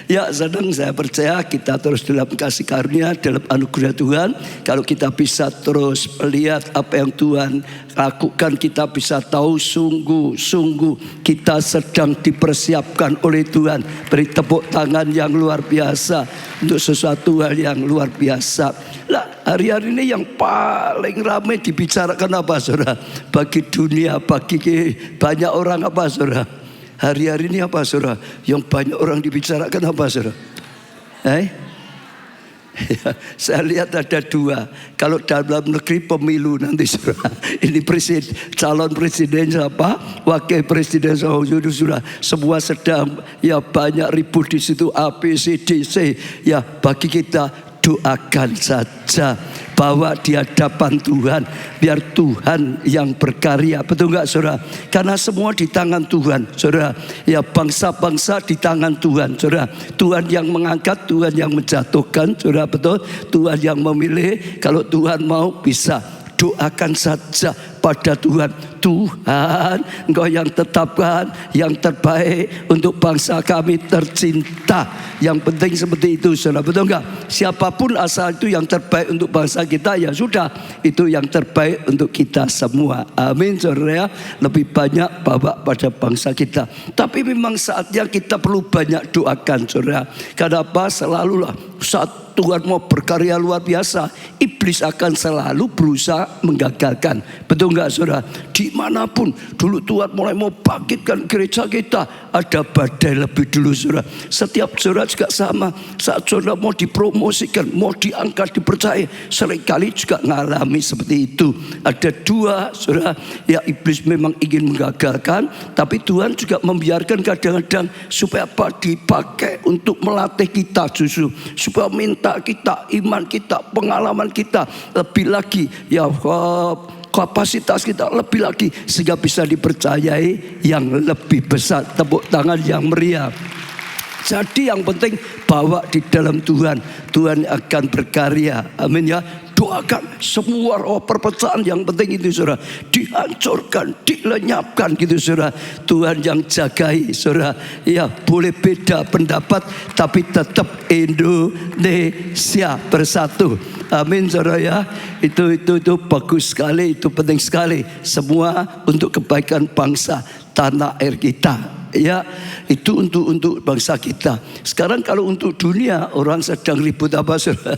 Ya, sedang saya percaya kita terus dalam kasih karunia, dalam anugerah Tuhan. Kalau kita bisa terus melihat apa yang Tuhan lakukan, kita bisa tahu sungguh-sungguh kita sedang dipersiapkan oleh Tuhan. Beri tepuk tangan yang luar biasa untuk sesuatu hal yang luar biasa. Lah, hari-hari ini yang paling ramai dibicarakan apa, saudara? Bagi dunia, bagi banyak orang apa, saudara? Hari-hari ini apa, saudara? Yang banyak orang dibicarakan apa, saudara? Ya, saya lihat ada dua. Kalau dalam negeri pemilu nanti, saudara, ini calon presiden siapa, wakil presiden sudah semua sedang ya banyak ribut di situ, A, B, C, D, C. Ya, bagi kita doakan saja bahwa di hadapan Tuhan, biar Tuhan yang berkarya. Betul nggak, saudara? Karena semua di tangan Tuhan, saudara. Ya, bangsa-bangsa di tangan Tuhan, saudara. Tuhan yang mengangkat, Tuhan yang menjatuhkan, saudara. Betul. Tuhan yang memilih. Kalau Tuhan mau, bisa. Doakan saja pada Tuhan. Tuhan, Engkau yang tetapkan yang terbaik untuk bangsa kami tercinta. Yang penting seperti itu, saudara. Betul enggak? Siapapun asal itu yang terbaik untuk bangsa kita, ya sudah, itu yang terbaik untuk kita semua. Amin, saudara. Lebih banyak bawa pada bangsa kita. Tapi memang saatnya kita perlu banyak doakan, saudara. Kenapa? Selalulah saat Tuhan mau berkarya luar biasa, iblis akan selalu berusaha menggagalkan. Betul enggak, saudara? Dimanapun dulu Tuhan mulai mau bangkitkan gereja kita, ada badai lebih dulu, saudara. Setiap saudara juga sama. Saat saudara mau dipromosikan, mau diangkat, dipercaya, seringkali juga mengalami seperti itu. Ada dua, saudara. Ya, iblis memang ingin menggagalkan, tapi Tuhan juga membiarkan kadang-kadang supaya apa? Dipakai untuk melatih kita justru, supaya minta kita, iman kita, pengalaman kita lebih lagi, ya, kapasitas kita lebih lagi, sehingga bisa dipercayai yang lebih besar. Tepuk tangan yang meriah. Jadi yang penting bawa di dalam Tuhan. Tuhan akan berkarya. Amin, ya. Doakan semua roh perpecahan, yang penting itu, saudara, dihancurkan, dilenyapkan gitu, saudara. Tuhan yang jagai, saudara. Ya, boleh beda pendapat, tapi tetap Indonesia bersatu. Amin, saudara, ya. Itu bagus sekali, itu penting sekali. Semua untuk kebaikan bangsa tanah air kita. Ya, itu untuk bangsa kita. Sekarang kalau untuk dunia, orang sedang ribut apa, saudara?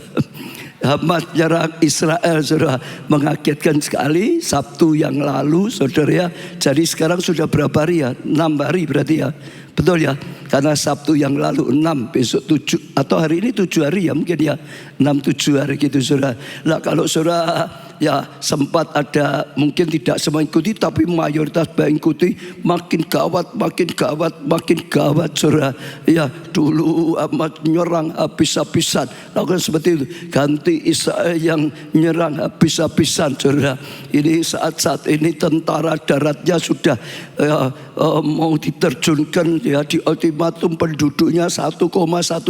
Hamas nyerang Israel, saudara, mengagetkan sekali. Sabtu yang lalu, saudara, ya. Jadi sekarang sudah berapa hari, ya? 6 hari berarti, ya. Betul, ya. Karena Sabtu yang lalu 6, besok 7, atau hari ini 7 hari, ya mungkin, ya. 6-7 hari gitu, saudara. Nah, kalau saudara ya sempat ada, mungkin tidak semua ikuti, tapi mayoritas mengikuti, makin gawat, saudara. Ya, dulu amat nyerang habis-habisan, lakukan seperti itu. Ganti Israel yang nyerang habis-habisan, saudara. Ini saat ini tentara daratnya sudah mau diterjunkan, ya, di ultimatum penduduknya 1,1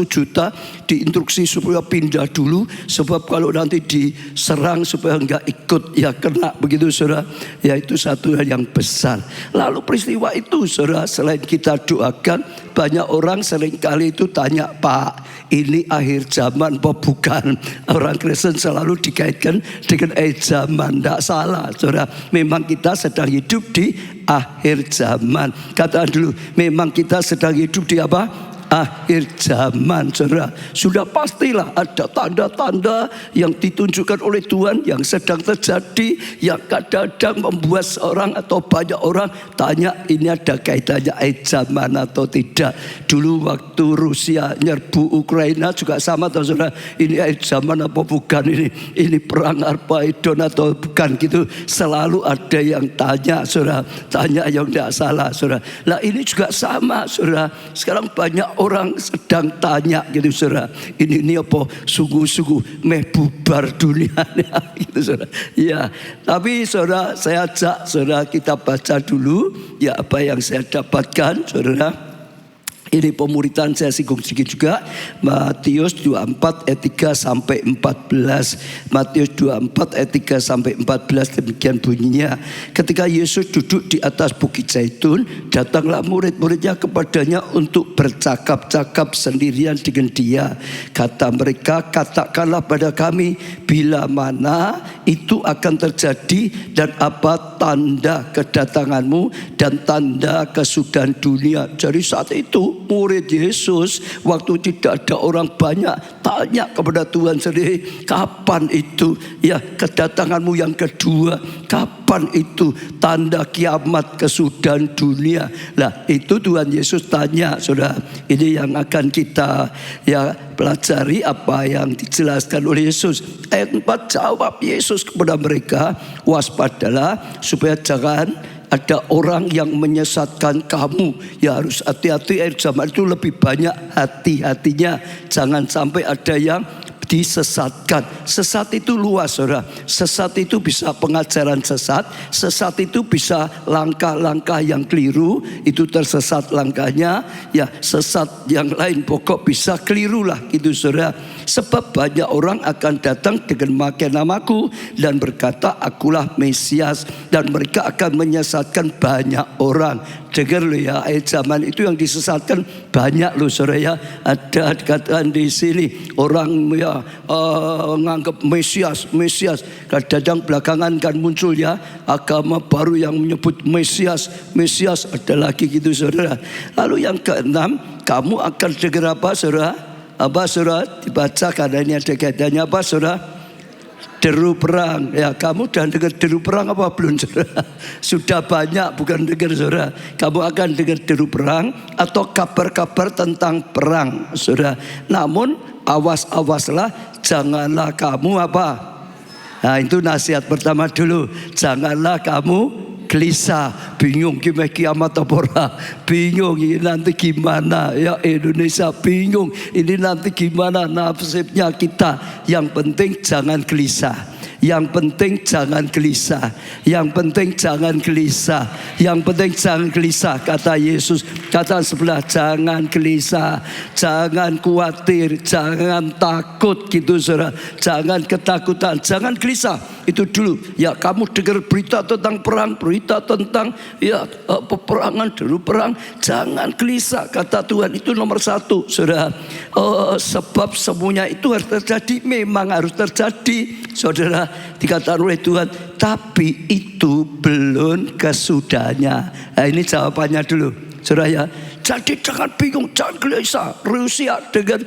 juta, diinstruksi supaya pindah dulu, sebab kalau nanti diserang supaya enggak ikut, ya kena begitu, saudara. Ya, itu satu hal yang besar. Lalu peristiwa itu, saudara, selain kita doakan, banyak orang seringkali itu tanya, Pak, ini akhir zaman apa bukan? Orang Kristen selalu dikaitkan dengan akhir zaman. Tidak salah, saudara. Memang kita sedang hidup di akhir zaman. Katakan dulu, memang kita sedang hidup di apa? Akhir zaman, saudara. Sudah pastilah ada tanda-tanda yang ditunjukkan oleh Tuhan yang sedang terjadi, yang kadang-kadang membuat seorang atau banyak orang tanya, ini ada kaitannya akhir zaman atau tidak. Dulu waktu Rusia nyerbu Ukraina juga sama, tahu, saudara. Ini akhir zaman apa bukan, ini perang Armageddon atau bukan gitu. Selalu ada yang tanya, saudara. Tanya yang tidak salah, saudara. Nah, ini juga sama, saudara. Sekarang banyak orang sedang tanya gitu, saudara. Ini apa? Sungguh-sungguh meh bubar dunia gitu, saudara. Ya, tapi saudara, saya ajak saudara kita baca dulu, ya, apa yang saya dapatkan, saudara. Ini pemuritan saya singgung sedikit juga. Matius 24 ayat 3 sampai 14. Matius 24 ayat 3 sampai 14 demikian bunyinya. Ketika Yesus duduk di atas bukit Zaitun, datanglah murid-muridnya kepadanya untuk bercakap-cakap sendirian dengan dia. Kata mereka, katakanlah pada kami bila mana itu akan terjadi dan apa tanda kedatanganmu dan tanda kesudahan dunia. Jadi saat itu murid Yesus waktu tidak ada orang banyak tanya kepada Tuhan sendiri, kapan itu ya kedatanganmu yang kedua, kapan itu tanda kiamat kesudahan dunia. Nah itu Tuhan Yesus tanya, saudara. Ini yang akan kita ya pelajari apa yang dijelaskan oleh Yesus. Ayat 4 jawab Yesus kepada mereka, waspadalah supaya jangan ada orang yang menyesatkan kamu. Ya harus hati-hati, zaman itu lebih banyak hati-hatinya. Jangan sampai ada yang disesatkan. Sesat itu luas, saudara. Sesat itu bisa pengajaran sesat. Sesat itu bisa langkah-langkah yang keliru. Itu tersesat langkahnya. Ya sesat yang lain pokok bisa keliru lah gitu, saudara. Sebab banyak orang akan datang dengan memakai namaku dan berkata akulah Mesias, dan mereka akan menyesatkan banyak orang. Dengar lo ya, zaman itu yang disesatkan banyak lo, saudara ya. Ada dikatakan di sini orang ya menganggap Mesias. Kadang-kadang belakangan kan muncul ya agama baru yang menyebut Mesias. Ada lagi gitu, saudara. Lalu yang keenam, kamu akan dengar apa, saudara? Apa, saudara? Dibaca karena ini ada kaitannya apa, saudara? Deru perang. Ya, kamu udah dengar deru perang apa belum, saudara? Sudah banyak, bukan dengar, saudara. Kamu akan dengar deru perang atau kabar-kabar tentang perang, saudara. Namun awas-awaslah, janganlah kamu apa? Nah itu nasihat pertama dulu. Janganlah kamu gelisah, bingung gimana kiamat apa ora, bingung ini nanti gimana ya Indonesia, bingung ini nanti gimana nasibnya kita. Yang penting jangan gelisah. Yang penting jangan gelisah. Yang penting jangan gelisah. Yang penting jangan gelisah. Kata Yesus, kata sebelah, jangan gelisah, jangan khawatir, jangan takut gitu, saudara. Jangan ketakutan, jangan gelisah. Itu dulu. Ya kamu dengar berita tentang perang, berita tentang ya peperangan, dulu perang, jangan gelisah. Kata Tuhan itu nomor satu, saudara. Sebab semuanya itu harus terjadi, memang harus terjadi, saudara. Dikatakan oleh Tuhan, tapi itu belum kesudahannya. Nah ini jawabannya dulu, saudara ya. Jadi jangan bingung, jangan gelisah. Rusia dengan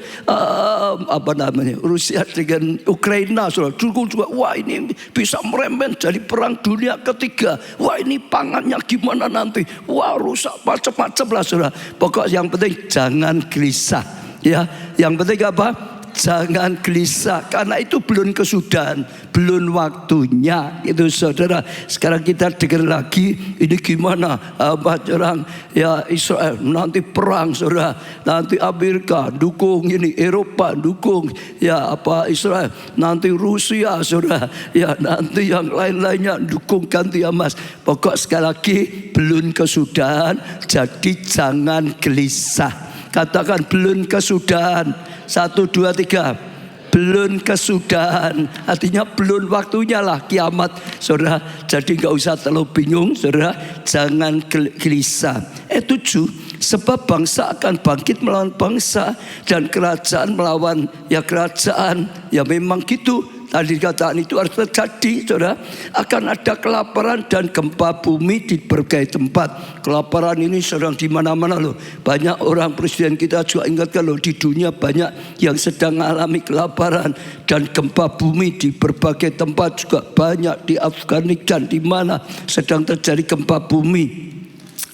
Rusia dengan Ukraina, saudara. Juga wah ini bisa merembet jadi perang dunia ketiga. Wah ini pangannya gimana nanti? Wah rusak macam-macam lah, saudara. Pokok yang penting jangan gelisah. Ya, yang penting apa? Jangan gelisah, karena itu belum kesudahan, belum waktunya itu, saudara. Sekarang kita dengar lagi ini gimana orang ya Israel nanti perang, saudara. Nanti Amerika dukung ini, Eropa dukung ya Israel, nanti Rusia, saudara. Ya nanti yang lain-lainnya dukung ganti Hamas. Pokok sekali lagi belum kesudahan, jadi jangan gelisah. Katakan belum kesudahan. 1, 2, 3. Belum kesudahan. Artinya belum waktunya lah kiamat, saudara. Jadi gak usah terlalu bingung, saudara. Jangan gelisah. 7. Sebab bangsa akan bangkit melawan bangsa dan kerajaan melawan ya kerajaan. Ya memang gitu. Tadi dikatakan itu harus terjadi, saudara. Akan ada kelaparan dan gempa bumi di berbagai tempat. Kelaparan ini sedang di mana-mana loh. Banyak orang, presiden kita juga ingatkan loh, di dunia banyak yang sedang mengalami kelaparan dan gempa bumi di berbagai tempat, juga banyak di Afghanistan di mana sedang terjadi gempa bumi.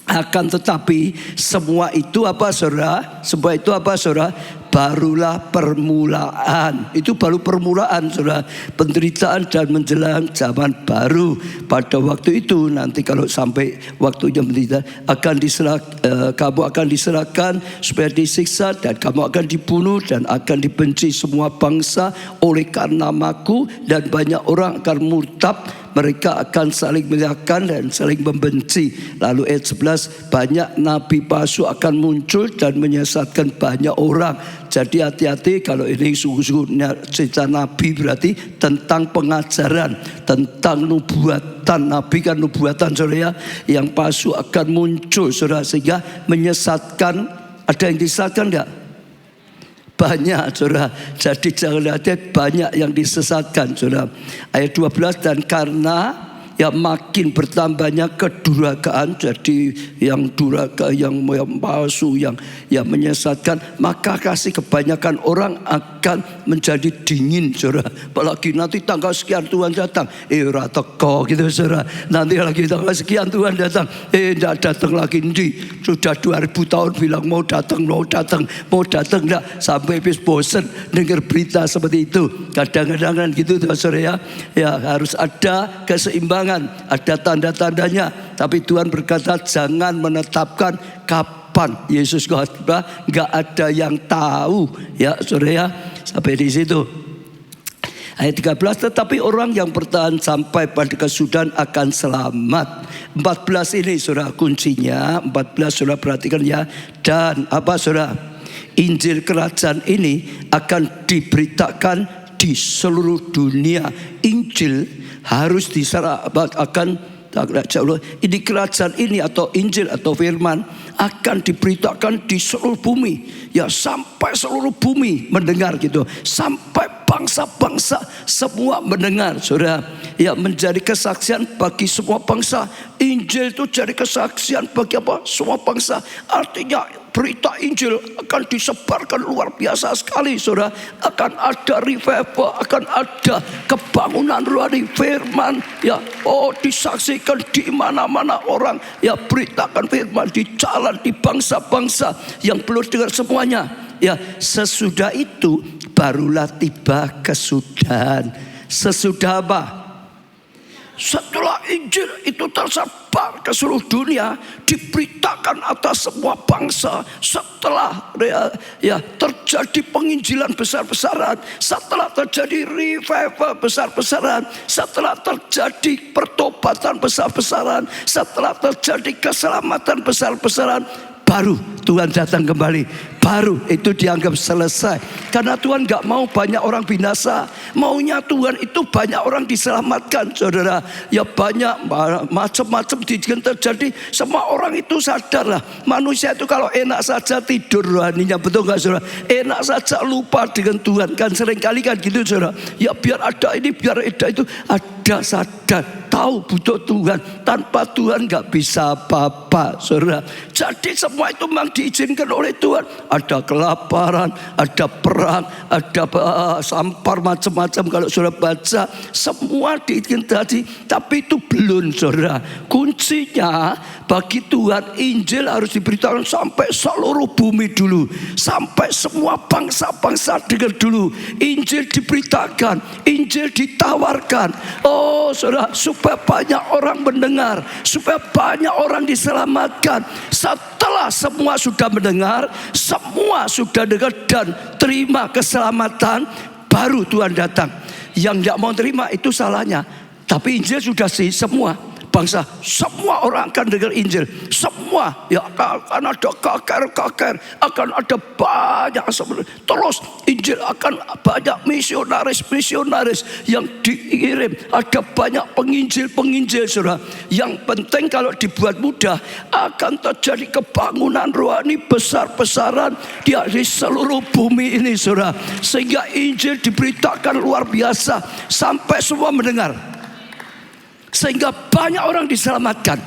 Akan tetapi semua itu apa, saudara? Semua itu apa, saudara? Barulah permulaan. Itu baru permulaan, saudara. Penderitaan dan menjelang zaman baru. Pada waktu itu nanti kalau sampai waktunya penderitaan kamu akan diserahkan supaya disiksa, dan kamu akan dibunuh dan akan dibenci semua bangsa oleh karena namaku, dan banyak orang akan murtad Mereka akan saling menyalahkan dan saling membenci. Lalu ayat 11, banyak nabi palsu akan muncul dan menyesatkan banyak orang. Jadi hati-hati kalau ini sungguh-sungguh cerita nabi, berarti tentang pengajaran, tentang nubuatan. Nabi kan nubuatan, saudara, yang palsu akan muncul, saudara, sehingga menyesatkan. Ada yang disesatkan enggak? Banyak, saudara. Jadi jangan hati, banyak yang disesatkan, saudara. Ayat 12, dan karena ya makin bertambahnya kedurhakaan, jadi yang durhaka, yang palsu, yang menyesatkan, maka kasih kebanyakan orang akan menjadi dingin, saudara. Apalagi nanti tanggal sekian Tuhan datang, teko gitu, saudara. Nanti lagi tanggal sekian Tuhan datang, tidak datang lagi. Sudah 2000 tahun bilang mau datang, enggak, sampai habis bosan dengar berita seperti itu. Kadang-kadang kan gitu, saudara, ya harus ada keseimbangan. Ada tanda-tandanya, tapi Tuhan berkata jangan menetapkan kapan Yesus khotbah, nggak ada yang tahu, ya saudara. Sampai di situ. Ayat 13, tetapi orang yang bertahan sampai pada kesudahan akan selamat. 14 ini saudara kuncinya. 14 saudara perhatikan ya. Dan apa saudara? Injil kerajaan ini akan diberitakan di seluruh dunia. Injil harus akan ini kerajaan ini atau Injil atau firman akan diberitakan di seluruh bumi, ya, sampai seluruh bumi mendengar gitu, sampai bangsa-bangsa semua mendengar, saudara, ya, menjadi kesaksian bagi semua bangsa. Injil itu jadi kesaksian bagi apa? Semua bangsa. Artinya berita Injil akan disebarkan luar biasa sekali, saudara. Akan ada revival, akan ada kebangunan rohani, firman, ya, disaksikan di mana-mana orang, ya, beritakan firman di jalan, di bangsa-bangsa yang belum dengar semuanya. Ya, sesudah itu barulah tiba kesudahan. Sesudah apa? Setelah Injil itu tersebar ke seluruh dunia, diberitakan atas semua bangsa, setelah ya terjadi penginjilan besar-besaran, setelah terjadi revival besar-besaran, setelah terjadi pertobatan besar-besaran, setelah terjadi keselamatan besar-besaran, baru Tuhan datang kembali. Baru itu dianggap selesai. Karena Tuhan gak mau banyak orang binasa. Maunya Tuhan itu banyak orang diselamatkan, saudara. Ya, banyak macam-macam terjadi. Semua orang itu sadarlah, manusia itu kalau enak saja tidur rohaninya, betul gak, saudara? Enak saja lupa dengan Tuhan. Kan seringkali kan gitu, saudara. Ya, biar ada ini, biar ada itu. Ada sadar, tahu butuh Tuhan. Tanpa Tuhan gak bisa apa-apa, saudara. Jadi semua itu memang diizinkan oleh Tuhan. Ada kelaparan, ada perang, ada sampar macam-macam. Kalau saudara baca, semua diizinkan tadi. Tapi itu belum, saudara. Kuncinya bagi Tuhan, Injil harus diberitakan sampai seluruh bumi dulu, sampai semua bangsa-bangsa dengar dulu. Injil diberitakan, Injil ditawarkan. Oh, saudara, supaya banyak orang mendengar, supaya banyak orang diselamatkan. Setelah semua sudah mendengar, semua sudah dengar dan terima keselamatan, baru Tuhan datang. Yang tidak mau terima itu salahnya. Tapi Injil sudah sih semua bangsa, semua orang akan dengar Injil. Semua, ya, akan ada kaker, akan ada banyak. Terus Injil akan banyak misionaris yang dikirim. Ada banyak penginjil, saudara. Yang penting kalau dibuat mudah, akan terjadi kebangunan rohani besar-besaran di seluruh bumi ini, saudara. Sehingga Injil diberitakan luar biasa sampai semua mendengar, sehingga banyak orang diselamatkan.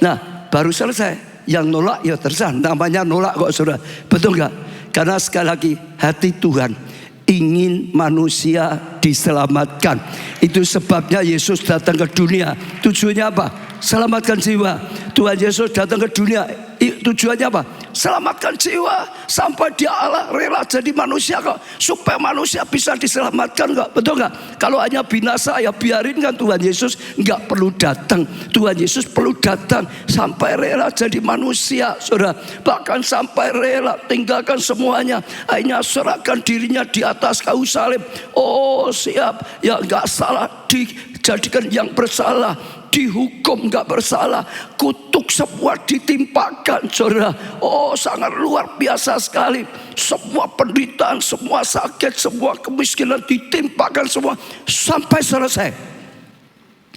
Nah, baru selesai. Yang nolak ya terserah, namanya nolak kok, saudara. Betul gak? Karena sekali lagi hati Tuhan ingin manusia diselamatkan. Itu sebabnya Yesus datang ke dunia. Tujuannya apa? Selamatkan jiwa. Tuhan Yesus datang ke dunia, tujuannya apa? Selamatkan jiwa. Sampai dia Allah rela jadi manusia kok, supaya manusia bisa diselamatkan kok. Betul gak? Kalau hanya binasa ya biarin kan, Tuhan Yesus gak perlu datang. Tuhan Yesus perlu datang sampai rela jadi manusia, saudara. Bahkan sampai rela tinggalkan semuanya, hanya serahkan dirinya di atas kayu salib. Oh, siap, ya gak salah, jadikan yang bersalah dihukum gak bersalah, kutuk semua ditimpakan, saudara. Oh, sangat luar biasa sekali. Semua penderitaan, semua sakit, semua kemiskinan ditimpakan semua sampai selesai.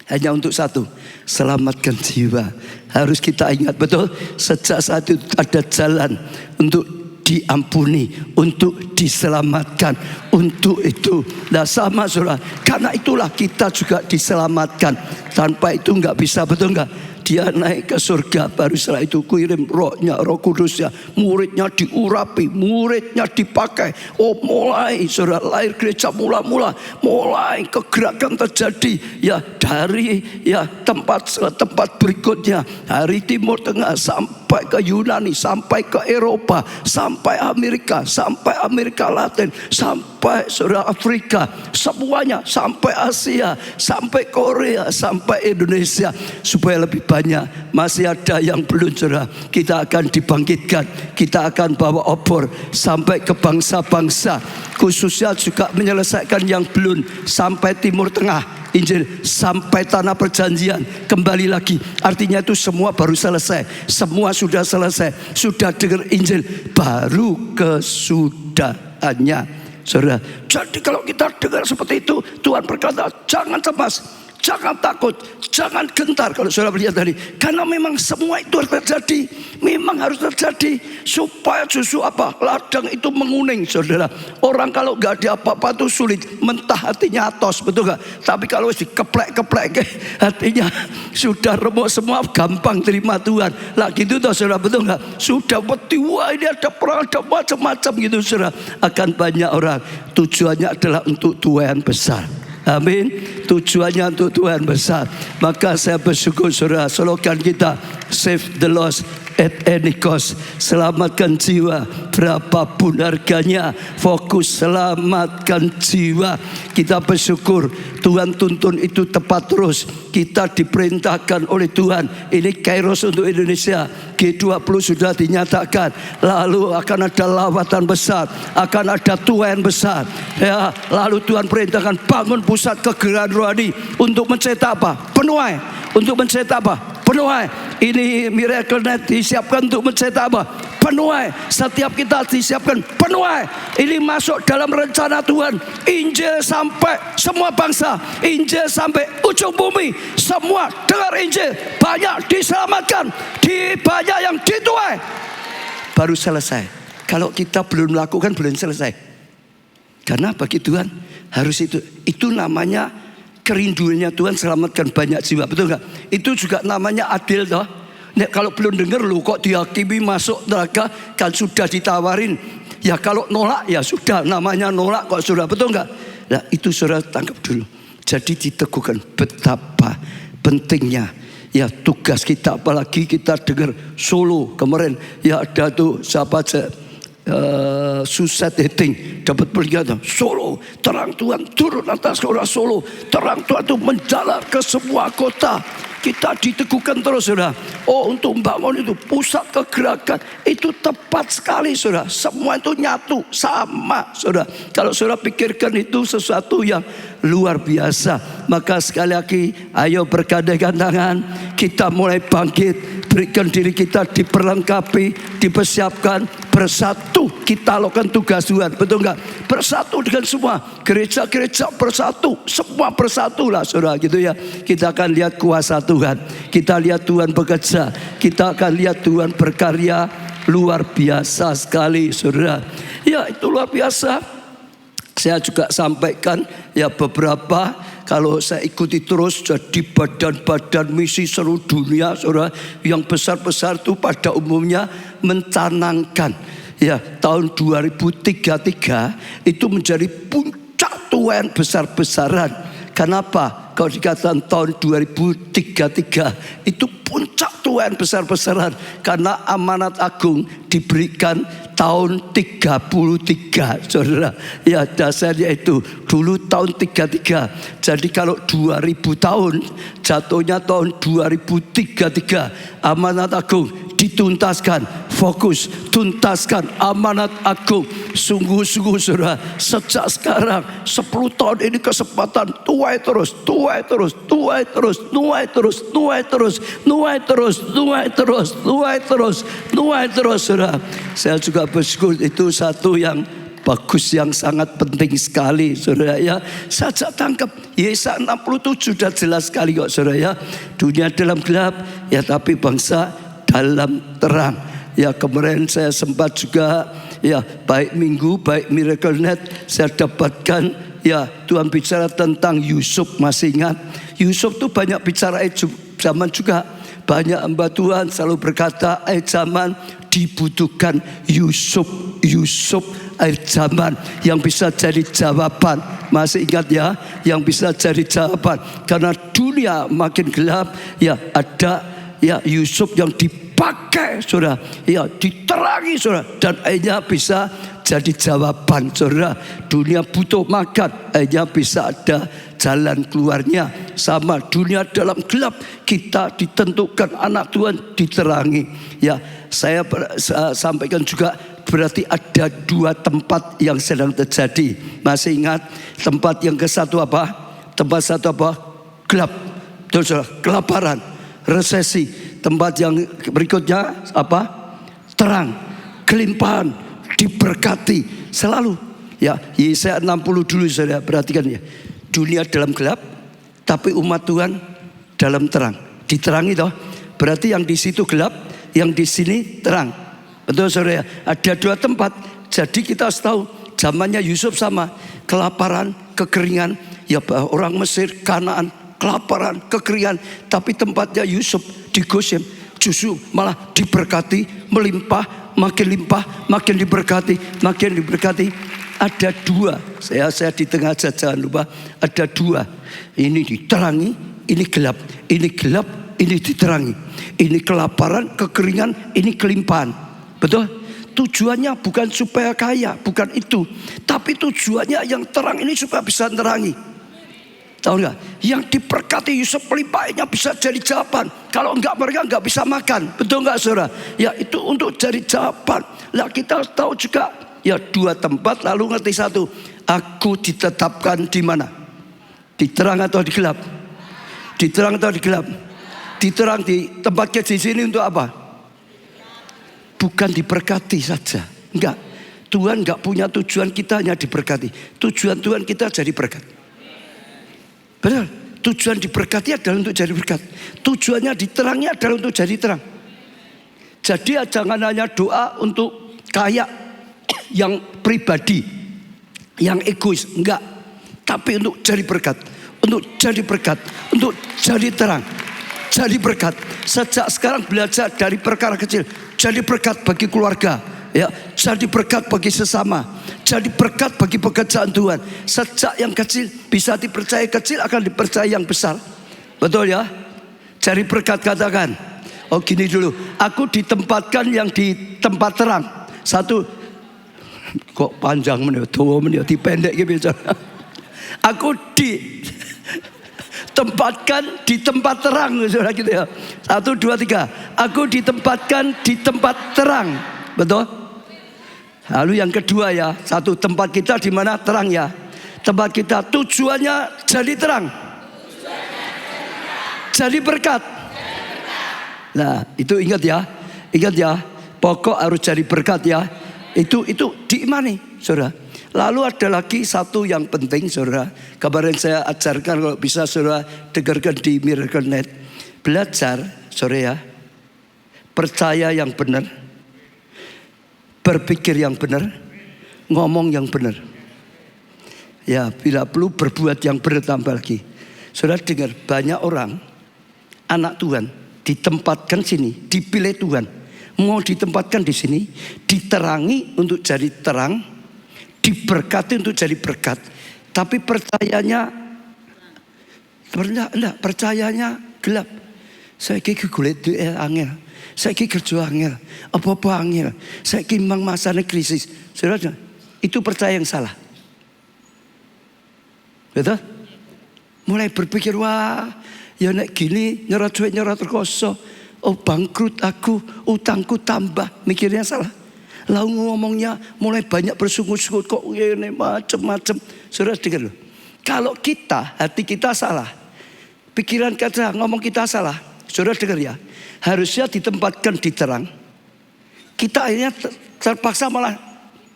Hanya untuk satu, selamatkan jiwa. Harus kita ingat betul, sejak saat itu ada jalan untuk diampuni, untuk diselamatkan. Untuk itu, nah sama saudara, karena itulah kita juga diselamatkan. Tanpa itu nggak bisa, betul nggak? Dia naik ke surga, baru setelah itu kirim rohnya, roh kudusnya, muridnya diurapi, muridnya dipakai. Oh, mulai saudara lahir gereja mula-mula, mulai kegerakan terjadi ya dari ya tempat berikutnya, dari Timur Tengah sampai ke Yunani, sampai ke Eropa, sampai Amerika Latin, sampai saudara Afrika, semuanya, sampai Asia, sampai Korea, sampai Indonesia, supaya lebih banyak. Masih ada yang belum, saudara. Kita akan dibangkitkan, kita akan bawa obor sampai ke bangsa-bangsa, khususnya juga menyelesaikan yang belum, sampai Timur Tengah Injil, sampai tanah perjanjian kembali lagi. Artinya itu semua baru selesai, semua sudah selesai, sudah dengar Injil, baru kesudahannya, saudara. Jadi kalau kita dengar seperti itu, Tuhan berkata jangan cemas, jangan takut, jangan gentar. Kalau saudara lihat tadi, karena memang semua itu harus terjadi, memang harus terjadi supaya justru apa? Ladang itu menguning, saudara. Orang kalau nggak ada apa-apa itu sulit, mentah hatinya atos, betul nggak? Tapi kalau dikeplek-keplek hatinya sudah remuk semua, gampang terima Tuhan. Lah gitu toh, saudara, betul nggak? Sudah beti, wah ini ada perang, ada macam-macam gitu, saudara. Akan banyak orang, tujuannya adalah untuk Tuhan besar. Amin. Tujuannya untuk Tuhan besar. Maka saya bersyukur, saudara, slogan kita Save the Lost at any cost. Selamatkan jiwa berapapun harganya. Fokus selamatkan jiwa. Kita bersyukur Tuhan tuntun itu tepat terus. Kita diperintahkan oleh Tuhan. Ini Kairos untuk Indonesia. G20 sudah dinyatakan. Lalu akan ada lawatan besar, akan ada Tuhan besar. Ya, lalu Tuhan perintahkan bangun pusat kegerakan rohani untuk mencetak apa? Penuai. Untuk mencetak apa? Penuai. Ini Miracle Net disiapkan untuk mencetak apa? Penuai. Setiap kita disiapkan penuai. Ini masuk dalam rencana Tuhan. Injil sampai semua bangsa, Injil sampai ujung bumi. Semua dengar Injil, banyak diselamatkan, banyak yang dituai. Baru selesai. Kalau kita belum melakukan, belum selesai. Karena bagi Tuhan harus itu. Itu namanya kerinduannya Tuhan, selamatkan banyak jiwa, betul nggak? Itu juga namanya adil toh. Nek kalau belum dengar lu kok dihakimi masuk neraka, kan sudah ditawarin. Ya kalau nolak ya sudah, namanya nolak kok, sudah, betul nggak? Nah itu saudara tangkap dulu. Jadi diteguhkan betapa pentingnya ya tugas kita, apalagi kita dengar Solo kemarin ya ada tuh siapa aja. Suicide Hitting dapat peringatan Solo, terang Tuhan turun atas kota Solo, terang Tuhan itu menjalar ke semua kota. Kita diteguhkan terus, saudara. Oh, untuk membangun itu pusat kegerakan itu tepat sekali, saudara. Semua itu nyatu sama, saudara. Kalau saudara pikirkan itu sesuatu yang luar biasa, maka sekali lagi ayo bergandengan tangan, kita mulai bangkit, berikan diri kita diperlengkapi, dipersiapkan, bersatu kita lakukan tugas Tuhan, betul enggak? Bersatu dengan semua gereja-gereja, bersatu, semua bersatulah, saudara, gitu ya. Kita akan lihat kuasa Tuhan, kita lihat Tuhan bekerja, kita akan lihat Tuhan berkarya luar biasa sekali, saudara. Ya itu luar biasa. Saya juga sampaikan ya beberapa, kalau saya ikuti terus jadi badan-badan misi seluruh dunia, saudara, yang besar-besar itu pada umumnya mencanangkan ya tahun 2033 itu menjadi puncak Tuhan besar-besaran. Kenapa? Kalau dikatakan tahun 2033 itu puncak Tuhan besar-besaran, karena amanat agung diberikan tahun 33, saudara. Ya dasarnya itu dulu tahun 33. Jadi kalau 2000 tahun jatuhnya tahun 2033. Amanat agung dituntaskan. Fokus, tuntaskan amanat agung. Sungguh-sungguh saudara, sejak sekarang 10 tahun ini kesempatan tuai terus, tuai terus, tuai terus, tuai terus, tuai terus, tuai terus, tuai terus, tuai terus, tuai terus saudara. Saya juga bersyukur itu satu yang bagus, yang sangat penting sekali saudara ya. Saya tangkap Yesaya 67 sudah jelas sekali kok saudara ya. Dunia dalam gelap ya, tapi bangsa dalam terang. Ya kemarin saya sempat juga ya, baik Minggu baik Miracle Net, saya dapatkan ya Tuhan bicara tentang Yusuf. Masih ingat Yusuf tuh banyak bicara zaman juga. Banyak hamba Tuhan selalu berkata zaman dibutuhkan Yusuf akhir zaman yang bisa jadi jawaban. Masih ingat ya, yang bisa jadi jawaban. Karena dunia makin gelap ya, ada ya Yusuf yang dipakai saudara, ya diterangi saudara, dan akhirnya bisa jadi jawaban saudara. Dunia butuh makan, akhirnya bisa ada jalan keluarnya. Sama dunia dalam gelap, kita ditentukan anak Tuhan diterangi. Ya saya sampaikan juga, berarti ada 2 tempat yang sedang terjadi. Masih ingat tempat yang ke satu apa? Tempat satu apa? Gelap. Terus kelaparan, resesi. Tempat yang berikutnya apa? Terang, kelimpahan, diberkati selalu. Ya, Yesaya 60 dulu saudara, perhatikan ya. Dunia dalam gelap, tapi umat Tuhan dalam terang. Diterangi toh. Berarti yang di situ gelap, yang di sini terang. Betul saudara ya? Ada 2 tempat. Jadi kita harus tahu zamannya Yusuf sama, kelaparan, kekeringan, ya orang Mesir, Kanaan, kelaparan, kekeringan. Tapi tempatnya Yusuf di Goshen justru malah diberkati, melimpah, makin diberkati, makin diberkati. Ada 2. Saya di tengah aja, jangan lupa. Ada 2. Ini diterangi, ini gelap. Ini gelap, ini diterangi. Ini kelaparan, kekeringan, ini kelimpahan. Betul? Tujuannya bukan supaya kaya, bukan itu. Tapi tujuannya yang terang ini supaya bisa terangi. Tahu nggak? Yang diberkati Yusuf melimpahnya bisa jadi jawaban. Kalau enggak, mereka enggak bisa makan. Betul enggak saudara? Ya itu untuk jadi jawaban. Lah kita tahu juga ya 2 tempat, lalu ngerti satu. Aku ditetapkan di mana? Di terang atau di gelap? Di terang atau di gelap? Di terang, di tempatnya di sini untuk apa? Bukan diberkati saja. Enggak. Tuhan enggak punya tujuan kita hanya diberkati. Tujuan Tuhan kita jadi berkat. Benar, tujuan diberkati adalah untuk jadi berkat. Tujuannya diterangi adalah untuk jadi terang. Jadi jangan hanya doa untuk kaya yang pribadi, yang egois, enggak. Tapi untuk jadi berkat, untuk jadi berkat, untuk jadi terang, jadi berkat. Sejak sekarang belajar dari perkara kecil, jadi berkat bagi keluarga, ya, jadi berkat bagi sesama, jadi berkat bagi pekerjaan Tuhan. Sejak yang kecil bisa dipercaya kecil akan dipercaya yang besar. Betul ya? Cari berkat, katakan. Oh gini dulu, aku ditempatkan yang di tempat terang. Satu, kok panjang menit, tua menit, dipendek gitu. Aku ditempatkan di tempat terang, saudara gitu ya. 1, 2, 3. Aku ditempatkan di tempat terang. Betul? Lalu yang kedua ya, 1 tempat kita di mana terang ya. Tempat kita tujuannya jadi terang. Jadi berkat. Nah, itu ingat ya. Ingat ya. Pokok harus jadi berkat ya. Itu diimani, saudara. Lalu ada lagi satu yang penting, saudara. Kemarin saya ajarkan, kalau bisa saudara dengarkan di Miracle Net. Belajar, saudara ya. Percaya yang benar. Berpikir yang benar, ngomong yang benar. Ya, bila perlu berbuat yang benar tambah lagi. Saudara dengar, banyak orang, anak Tuhan, ditempatkan sini, dipilih Tuhan. Mau ditempatkan di sini, diterangi untuk jadi terang, diberkati untuk jadi berkat. Tapi percayanya gelap. Saya kira kulit angel. Saya kerja angel, apa-apa angel. Saya memang masanya krisis. Saudara, itu percaya yang salah. Betul? Mulai berpikir, wah, ya nek gini nyerot duit, nyerot rekoso. Oh bangkrut aku, utangku tambah. Mikirnya salah. Lalu ngomongnya mulai banyak bersungut-sungut. Kok ini macem-macem. Saudara dengar loh. Kalau kita, hati kita salah. Pikiran kita, ngomong kita salah. Saudara dengar ya. Harusnya ditempatkan di terang. Kita akhirnya terpaksa malah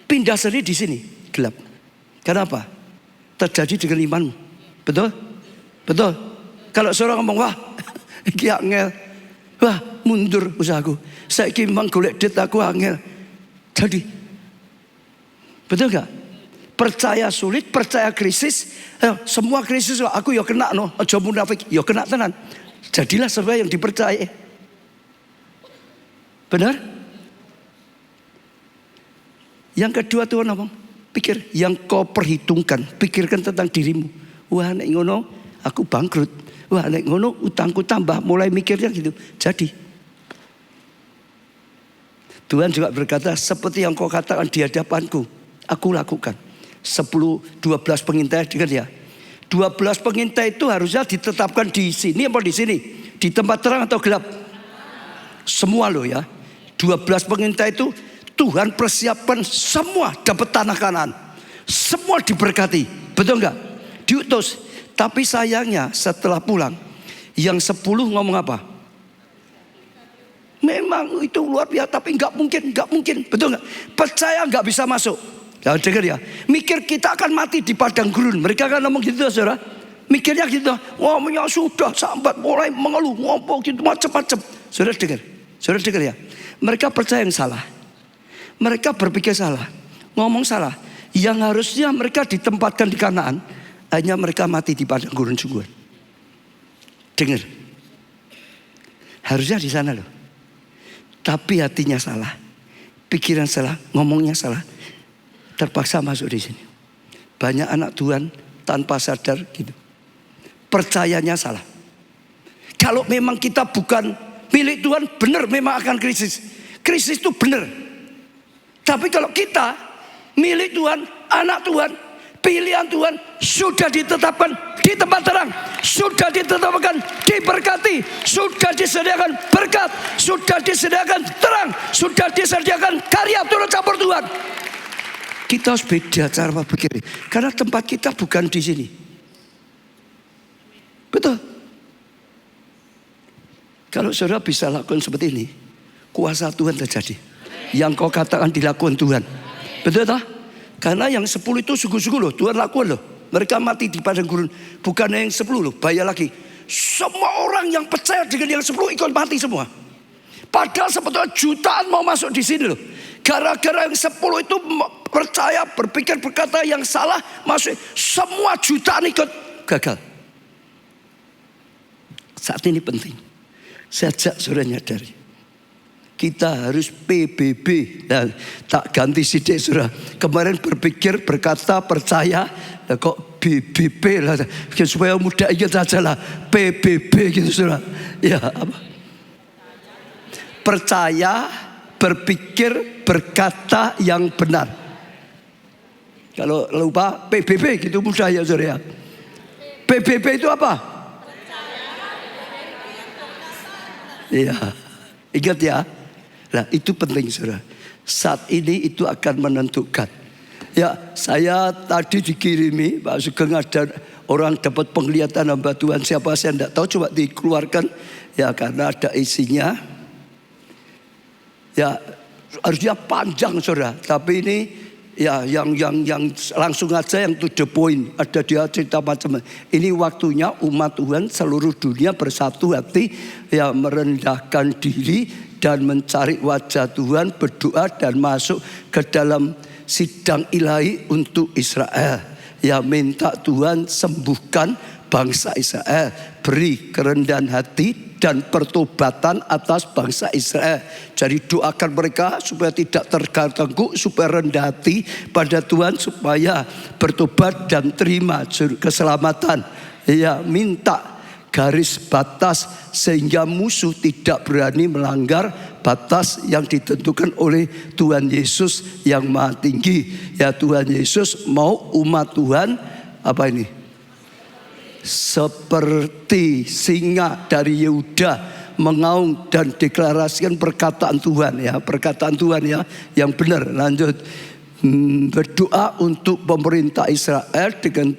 pindah sendiri di sini. Gelap. Kenapa? Terjadi dengan imanmu. Betul? Betul? Kalau seorang ngomong, wah iki angel. Wah mundur usahaku. Saiki memang golek duit aku angel. Jadi. Betul gak? Percaya sulit, percaya krisis. Semua krisis aku ya kena no. Aja munafik, ya kena tenan. Jadilah sesuai yang dipercaya. Benar? Yang kedua Tuhan ngomong, pikir yang kau perhitungkan, pikirkan tentang dirimu. Wah nek ngono aku bangkrut. Wah nek ngono utangku tambah. Mulai mikirnya gitu. Jadi Tuhan juga berkata, seperti yang kau katakan di hadapanku, aku lakukan. 10-12 pengintai dengar ya. 12 pengintai itu harusnya ditetapkan di sini apa di sini? Di tempat terang atau gelap? Semua loh ya. 12 pengintai itu Tuhan persiapkan semua dapat tanah Kanaan. Semua diberkati. Betul enggak? Diutus. Tapi sayangnya setelah pulang, yang 10 ngomong apa? Memang itu luar biasa, tapi nggak mungkin, betul nggak? Percaya nggak bisa masuk. Jangan dengar ya. Mikir kita akan mati di padang gurun. Mereka kan ngomong gitu, saudara. Mikirnya gitu. Ngomongnya sudah sambat, mulai mengeluh, ngomong gitu macam-macam. Saudara dengar ya. Mereka percaya yang salah. Mereka berpikir salah, ngomong salah. Yang harusnya mereka ditempatkan di Kanaan, hanya mereka mati di padang gurun sungguhan. Dengar. Harusnya di sana loh. Tapi hatinya salah. Pikiran salah, ngomongnya salah. Terpaksa masuk di sini. Banyak anak Tuhan tanpa sadar gitu. Percayanya salah. Kalau memang kita bukan milik Tuhan, benar memang akan krisis. Krisis itu benar. Tapi kalau kita milik Tuhan, anak Tuhan, pilihan Tuhan, sudah ditetapkan di tempat terang, sudah ditetapkan diberkati, sudah disediakan berkat, sudah disediakan terang, sudah disediakan karya turut campur Tuhan. Kita harus beda cara berpikir, karena tempat kita bukan di sini. Betul. Kalau saudara bisa lakukan seperti ini, kuasa Tuhan terjadi. Yang kau katakan dilakukan Tuhan. Betul tak? Karena yang 10 itu sungguh-sungguh loh, Tuhan lakukan loh. Mereka mati di padang gurun. Bukan yang 10 loh, bayar lagi. Semua orang yang percaya dengan yang 10 ikut mati semua. Padahal sebetulnya jutaan mau masuk di sini loh. Gara-gara yang 10 itu percaya, berpikir, berkata yang salah, masuk. Semua jutaan ikut gagal. Saat ini penting. Saya ajak saudara nyadari. Kita harus PBB. Nah, tak ganti sidik saudara. Kemarin berpikir, berkata, percaya. Nah, kok BBB lah. Supaya mudah ingat saja lah. PBB gitu saudara. Ya apa? Percaya, berpikir, berkata yang benar. Kalau lupa PBB gitu mudah ya saudara. PBB itu apa? Iya. Ingat ya. Nah itu penting saudara. Saat ini itu akan menentukan. Ya saya tadi dikirimi Pak Sugeng, ada orang dapat penglihatan hamba Tuhan. Siapa saya tidak tahu, coba dikeluarkan. Ya karena ada isinya. Ya harusnya panjang saudara. Tapi ini ya yang langsung aja yang to the point. Ada dia cerita macam. Ini waktunya umat Tuhan seluruh dunia bersatu hati. Ya merendahkan diri. Dan mencari wajah Tuhan, berdoa dan masuk ke dalam sidang ilahi untuk Israel. Ya minta Tuhan sembuhkan bangsa Israel. Beri kerendahan hati dan pertobatan atas bangsa Israel. Jadi doakan mereka supaya tidak terganggu, supaya rendah hati pada Tuhan, supaya bertobat dan terima keselamatan. Ya minta garis batas sehingga musuh tidak berani melanggar batas yang ditentukan oleh Tuhan Yesus yang Maha Tinggi. Ya Tuhan Yesus mau umat Tuhan apa ini? Seperti singa dari Yehuda mengaung dan deklarasikan perkataan Tuhan ya, perkataan Tuhan ya yang benar. Lanjut, berdoa untuk pemerintah Israel dengan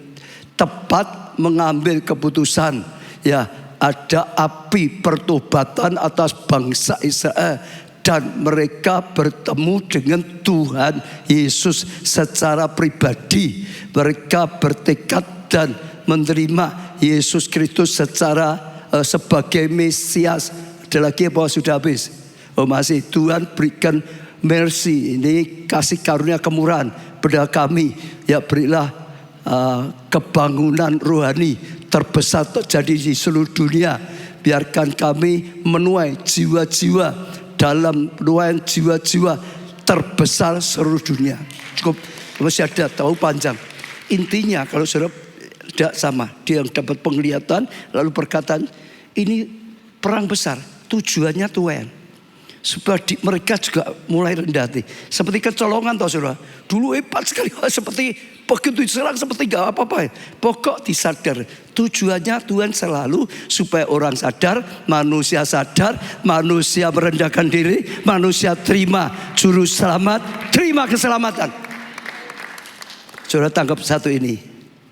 tepat mengambil keputusan ya. Ada api pertobatan atas bangsa Israel dan mereka bertemu dengan Tuhan Yesus secara pribadi. Mereka bertekad dan menerima Yesus Kristus sebagai Mesias. Ada lagi apa sudah habis? Oh masih. Tuhan berikan mercy, ini kasih karunia kemurahan pada kami. Ya berilah kebangunan rohani terbesar terjadi di seluruh dunia. Biarkan kami menuai jiwa-jiwa dalam penuaian jiwa-jiwa terbesar seluruh dunia. Cukup, masih ada tahu panjang. Intinya kalau saudara tidak sama, dia yang dapat penglihatan lalu perkataan ini perang besar, tujuannya Tuhan supaya mereka juga mulai rendah hati. Seperti kecolongan toh saudara. Dulu hebat sekali, seperti begitu diserang seperti gak apa-apa. Pokok disadar tujuannya Tuhan selalu supaya orang sadar, manusia merendahkan diri, manusia terima juru selamat, terima keselamatan. Saudara tangkap satu ini.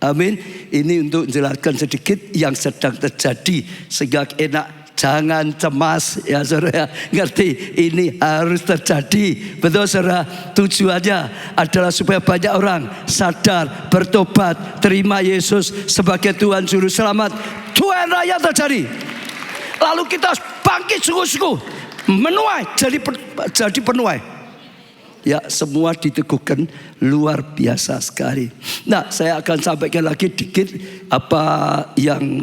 Amin. Ini untuk menjelaskan sedikit yang sedang terjadi sehingga enak. Jangan cemas ya saudara, ngerti ini harus terjadi. Betul saudara, tujuannya adalah supaya banyak orang sadar, bertobat, terima Yesus sebagai Tuhan Juru Selamat. Tuhan raya terjadi. Lalu kita bangkit sungguh-sungguh, menuai, jadi penuai. Ya semua diteguhkan luar biasa sekali. Nah saya akan sampaikan lagi dikit apa yang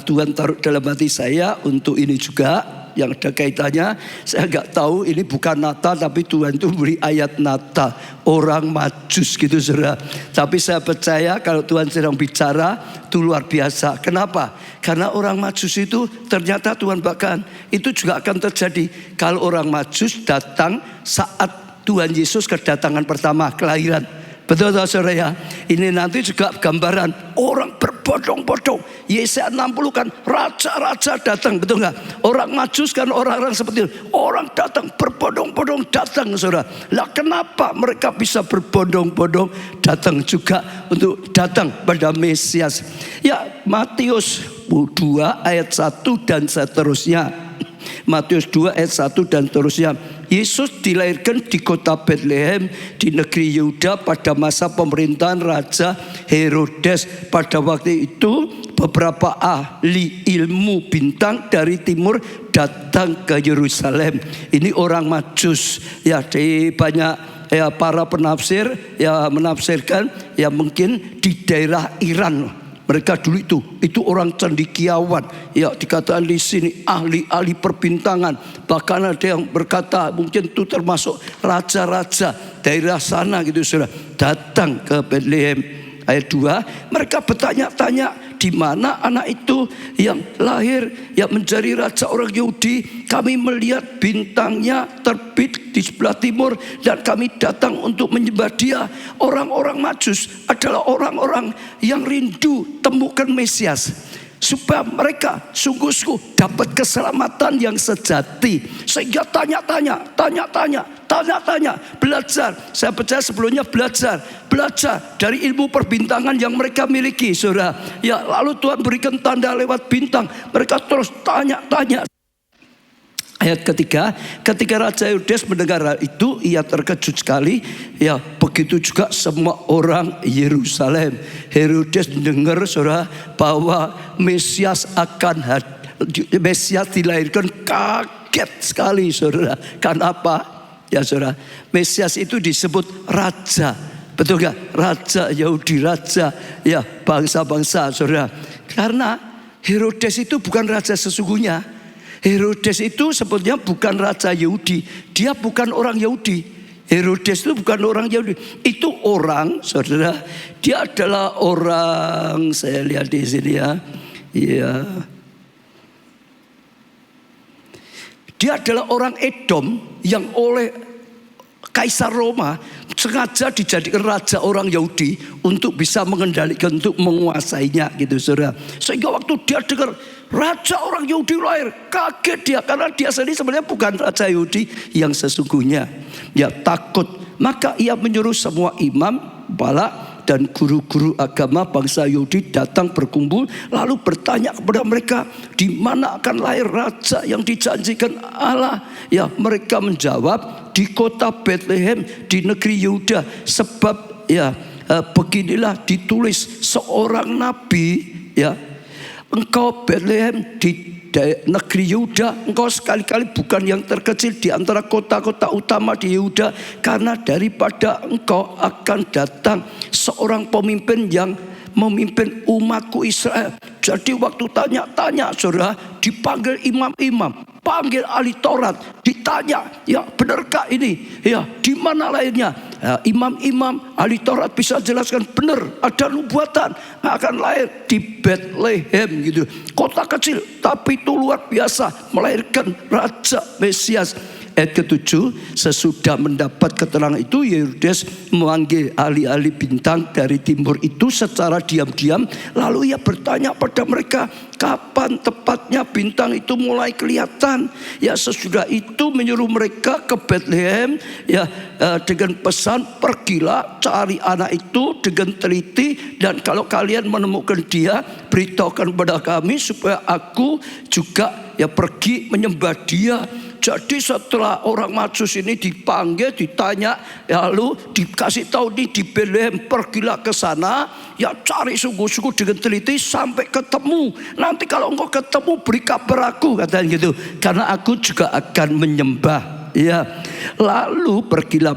Tuhan taruh dalam hati saya untuk ini juga yang ada kaitannya. Saya nggak tahu ini bukan Natal tapi Tuhan itu beri ayat Natal orang Majus gitu saudara. Tapi saya percaya kalau Tuhan sedang bicara itu luar biasa. Kenapa? Karena orang Majus itu ternyata Tuhan bahkan itu juga akan terjadi kalau orang Majus datang saat Tuhan Yesus kedatangan pertama, kelahiran. Betul saudara ya. Ini nanti juga gambaran orang berbondong-bondong. Yesaya 60 kan raja-raja datang, betul nggak? Orang Majus kan orang-orang seperti itu. Orang datang berbondong-bondong datang saudara. Lah kenapa mereka bisa berbondong-bondong datang juga untuk datang pada Mesias? Ya Matius 2 ayat 1 dan seterusnya. Matius 2 ayat 1 dan seterusnya. Yesus dilahirkan di kota Bethlehem di negeri Yehuda pada masa pemerintahan Raja Herodes. Pada waktu itu beberapa ahli ilmu bintang dari timur datang ke Yerusalem. Ini orang Majus ya, di banyak ya para penafsir ya menafsirkan ya mungkin di daerah Iran. Mereka dulu itu orang cendekiawan, ya dikatakan di sini ahli-ahli perbintangan. Bahkan ada yang berkata mungkin itu termasuk raja-raja daerah sana gitu saudara. Datang ke Bethlehem. Ayat 2, mereka bertanya-tanya di mana anak itu yang lahir yang menjadi raja orang Yahudi. Kami melihat bintangnya terbit di sebelah timur dan kami datang untuk menyembah dia. Orang-orang Majus adalah orang-orang yang rindu temukan Mesias supaya mereka sungguh-sungguh dapat keselamatan yang sejati. Sehingga tanya-tanya, belajar. Saya percaya sebelumnya belajar dari ilmu perbintangan yang mereka miliki, saudara. Ya, lalu Tuhan berikan tanda lewat bintang. Mereka terus tanya-tanya. Ayat ketiga, ketika Raja Herodes mendengar hal itu, ia terkejut sekali. Ya, begitu juga semua orang Yerusalem. Herodes mendengar saudara bahwa Mesias Mesias dilahirkan, kaget sekali saudara. Kenapa? Ya saudara, Mesias itu disebut raja. Betul gak? Raja Yahudi, raja ya bangsa-bangsa saudara. Karena Herodes itu bukan raja sesungguhnya. Herodes itu sebetulnya bukan raja Yahudi. Dia bukan orang Yahudi. Herodes itu bukan orang Yahudi. Itu orang, saudara, dia adalah orang, saya lihat di sini ya. Ya. Dia adalah orang Edom yang oleh Kaisar Roma sengaja dijadikan raja orang Yahudi untuk bisa mengendalikan, untuk menguasainya gitu saudara. Sehingga waktu dia dengar raja orang Yahudi lahir, kaget dia, karena dia sendiri sebenarnya bukan raja Yahudi yang sesungguhnya. Ya takut, maka ia menyuruh semua imam, kepala dan guru-guru agama bangsa Yahudi datang berkumpul, lalu bertanya kepada mereka, di mana akan lahir raja yang dijanjikan Allah? Ya, mereka menjawab, di kota Bethlehem di negeri Yehuda, sebab ya beginilah ditulis seorang nabi, ya, engkau Bethlehem di negeri Yehuda, engkau sekali-kali bukan yang terkecil di antara kota-kota utama di Yehuda, karena daripada engkau akan datang seorang pemimpin yang memimpin umatku Israel. Jadi waktu tanya-tanya saudara, dipanggil imam-imam, panggil ahli Taurat, ditanya, ya benarkah ini? Ya, di mana lahirnya? Ya, imam-imam ahli Taurat bisa jelaskan, benar, ada nubuatan akan lahir di Bethlehem gitu. Kota kecil tapi itu luar biasa, melahirkan Raja Mesias. Ayat ke-7, sesudah mendapat keterangan itu, Herodes memanggil ahli-ahli bintang dari timur itu secara diam-diam. Lalu ia bertanya pada mereka, kapan tepatnya bintang itu mulai kelihatan? Ya, sesudah itu menyuruh mereka ke Bethlehem, ya, dengan pesan, pergilah cari anak itu dengan teliti, dan kalau kalian menemukan dia, beritahukan kepada kami supaya aku juga ya pergi menyembah dia. Jadi setelah orang Majus ini dipanggil, ditanya, lalu dikasih tahu nih di Bethlehem, pergilah ke sana, ya cari sungguh-sungguh dengan teliti sampai ketemu. Nanti kalau engkau ketemu beri kabar aku, katanya gitu, karena aku juga akan menyembah. Ya, lalu pergilah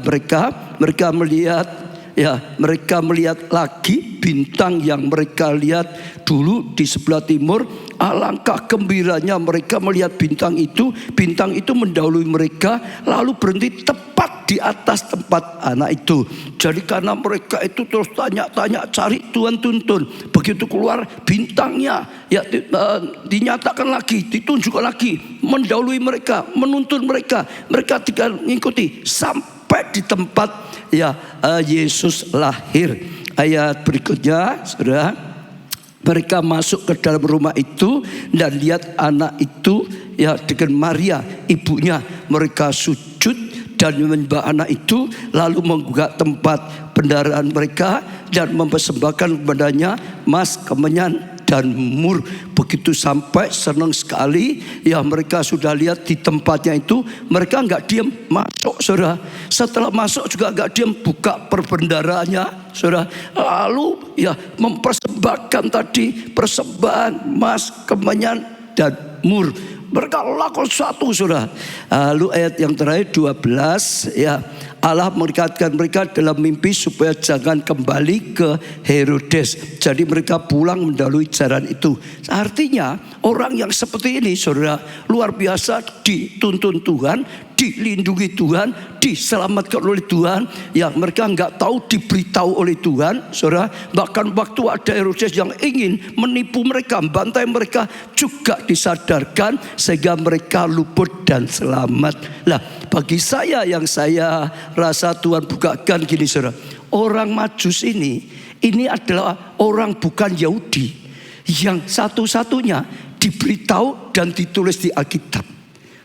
mereka melihat. Ya, mereka melihat lagi bintang yang mereka lihat dulu di sebelah timur. Alangkah gembiranya mereka melihat bintang itu. Bintang itu mendahului mereka, lalu berhenti tepat di atas tempat anak itu. Jadi karena mereka itu terus tanya-tanya, cari Tuhan tuntun. Begitu keluar bintangnya, ya dinyatakan lagi, ditunjukkan lagi, mendahului mereka, menuntun mereka. Mereka tinggal mengikuti sampai di tempat ya Yesus lahir. Ayat berikutnya, saudara, mereka masuk ke dalam rumah itu dan lihat anak itu ya dengan Maria ibunya. Mereka sujud dan menyembah anak itu, lalu membuka tempat bendaraan mereka dan mempersembahkan kepadanya emas, kemenyan dan mur. Begitu sampai, senang sekali ya, mereka sudah lihat di tempatnya itu. Mereka nggak diam, masuk saudara. Setelah masuk juga nggak diam, buka perbendaraannya saudara, lalu ya mempersembahkan tadi persembahan emas, kemenyan dan mur. Mereka lakukan satu saudara. Lalu ayat yang terakhir 12, ya, Allah mengingatkan mereka dalam mimpi supaya jangan kembali ke Herodes. Jadi mereka pulang mendahului jalan itu. Artinya orang yang seperti ini saudara, luar biasa, dituntun Tuhan, dilindungi Tuhan, diselamatkan oleh Tuhan. Ya, mereka nggak tahu, diberitahu oleh Tuhan saudara. Bahkan waktu ada Herodes yang ingin menipu mereka, bantai mereka, juga disadarkan sehingga mereka luput dan selamat. Lah, bagi saya yang saya rasa Tuhan bukakan gini saudara, orang Majus ini adalah orang bukan Yahudi yang satu-satunya diberitahu dan ditulis di Alkitab.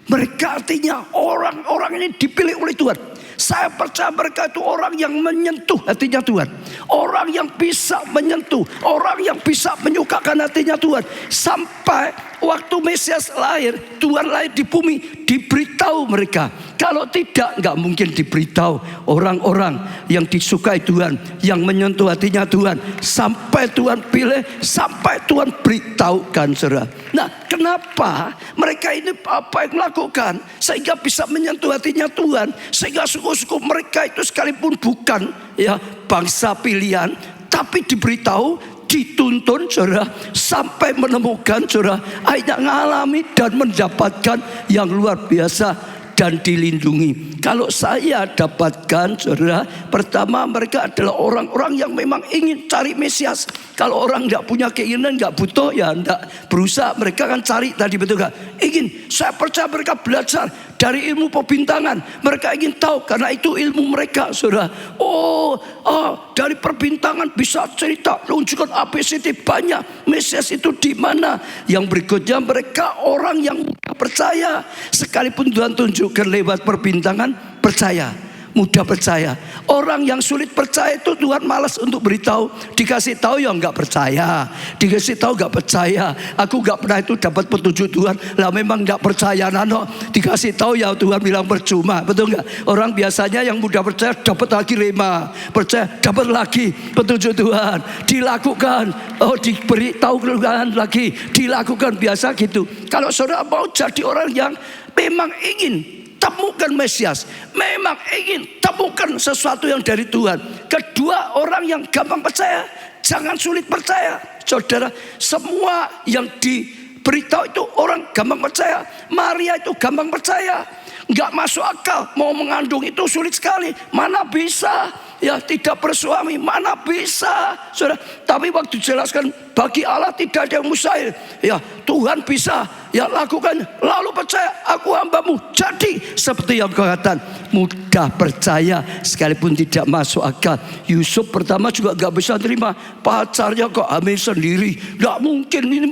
Mereka artinya orang-orang ini dipilih oleh Tuhan. Saya percaya mereka itu orang yang menyentuh hatinya Tuhan, orang yang bisa menyentuh, orang yang bisa menyukakan hatinya Tuhan. Sampai waktu Mesias lahir, Tuhan lahir di bumi, diberitahu mereka. Kalau tidak, nggak mungkin diberitahu orang-orang yang disukai Tuhan, yang menyentuh hatinya Tuhan. Sampai Tuhan pilih, sampai Tuhan beritahukan saudara. Nah, kenapa mereka ini apa yang melakukan sehingga bisa menyentuh hatinya Tuhan, sehingga suku-suku mereka itu sekalipun bukan ya bangsa pilihan, tapi diberitahu, dituntun saudara, sampai menemukan saudara, akhirnya mengalami dan mendapatkan yang luar biasa dan dilindungi. Kalau saya dapatkan, saudara, pertama mereka adalah orang-orang yang memang ingin cari Mesias. Kalau orang tidak punya keinginan, nggak butuh, ya tidak berusaha. Mereka kan cari tadi, betul nggak? Ingin. Saya percaya mereka belajar dari ilmu perbintangan. Mereka ingin tahu karena itu ilmu mereka, saudara. Dari perbintangan bisa cerita, tunjukkan ABCD banyak. Mesias itu di mana? Yang berikutnya mereka orang yang mudah percaya. Sekalipun Tuhan tunjukkan lewat perbintangan, percaya. Mudah percaya. Orang yang sulit percaya itu Tuhan malas untuk beritahu. Dikasih tahu ya nggak percaya. Dikasih tahu nggak percaya. Aku nggak pernah itu dapat petunjuk Tuhan. Lah memang nggak percaya nano. Dikasih tahu ya Tuhan bilang percuma. Betul nggak? Orang biasanya yang mudah percaya dapat lagi rema. Percaya dapat lagi petunjuk Tuhan. Dilakukan. Diberitahu lagi. Dilakukan biasa gitu. Kalau saudara mau jadi orang yang memang ingin temukan Mesias, memang ingin temukan sesuatu yang dari Tuhan. Kedua, orang yang gampang percaya, jangan sulit percaya. Saudara, semua yang diberitahu itu orang gampang percaya. Maria itu gampang percaya, nggak masuk akal. Mau mengandung itu sulit sekali, mana bisa? Ya tidak bersuami, mana bisa, saudara. Tapi waktu dijelaskan bagi Allah tidak ada yang mustahil. Ya Tuhan bisa, ya lakukan. Lalu percaya, aku hambamu jadi seperti yang kau katakan. Mudah percaya sekalipun tidak masuk akal. Yusuf pertama juga gak bisa terima. Pacarnya kok hamil sendiri, gak mungkin ini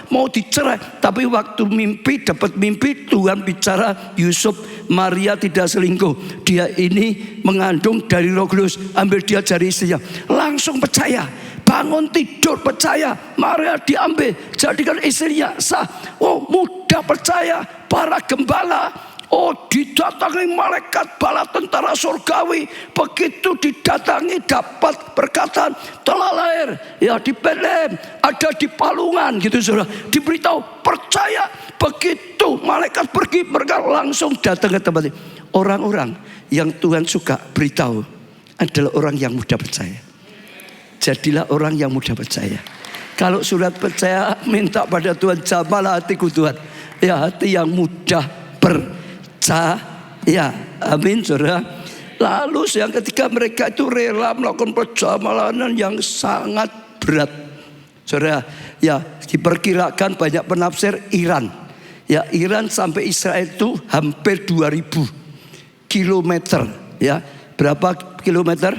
mau dicerai. Tapi waktu mimpi, dapat mimpi, Tuhan bicara, Yusuf, Maria tidak selingkuh. Dia ini mengandung dari Roh Kudus. Ambil dia dari istrinya. Langsung percaya. Bangun tidur percaya. Maria diambil jadikan istrinya sah. Mudah percaya. Para gembala, didatangi malaikat bala tentara surgawi. Begitu didatangi dapat perkataan telah lahir. Ya di Betlehem, ada di Palungan gitu saudara. Diberitahu percaya. Begitu malaikat pergi, mereka langsung datang ke tempat ini. Orang-orang yang Tuhan suka beritahu adalah orang yang mudah percaya. Jadilah orang yang mudah percaya. Kalau surat percaya, minta pada Tuhan, jamalah hatiku Tuhan. Ya hati yang mudah percaya. Amin saudara. Lalu yang ketiga, mereka itu rela melakukan perjalanan yang sangat berat. Saudara, ya diperkirakan banyak penafsir Iran. Ya Iran sampai Israel itu hampir 2000 kilometer. Ya berapa kilometer?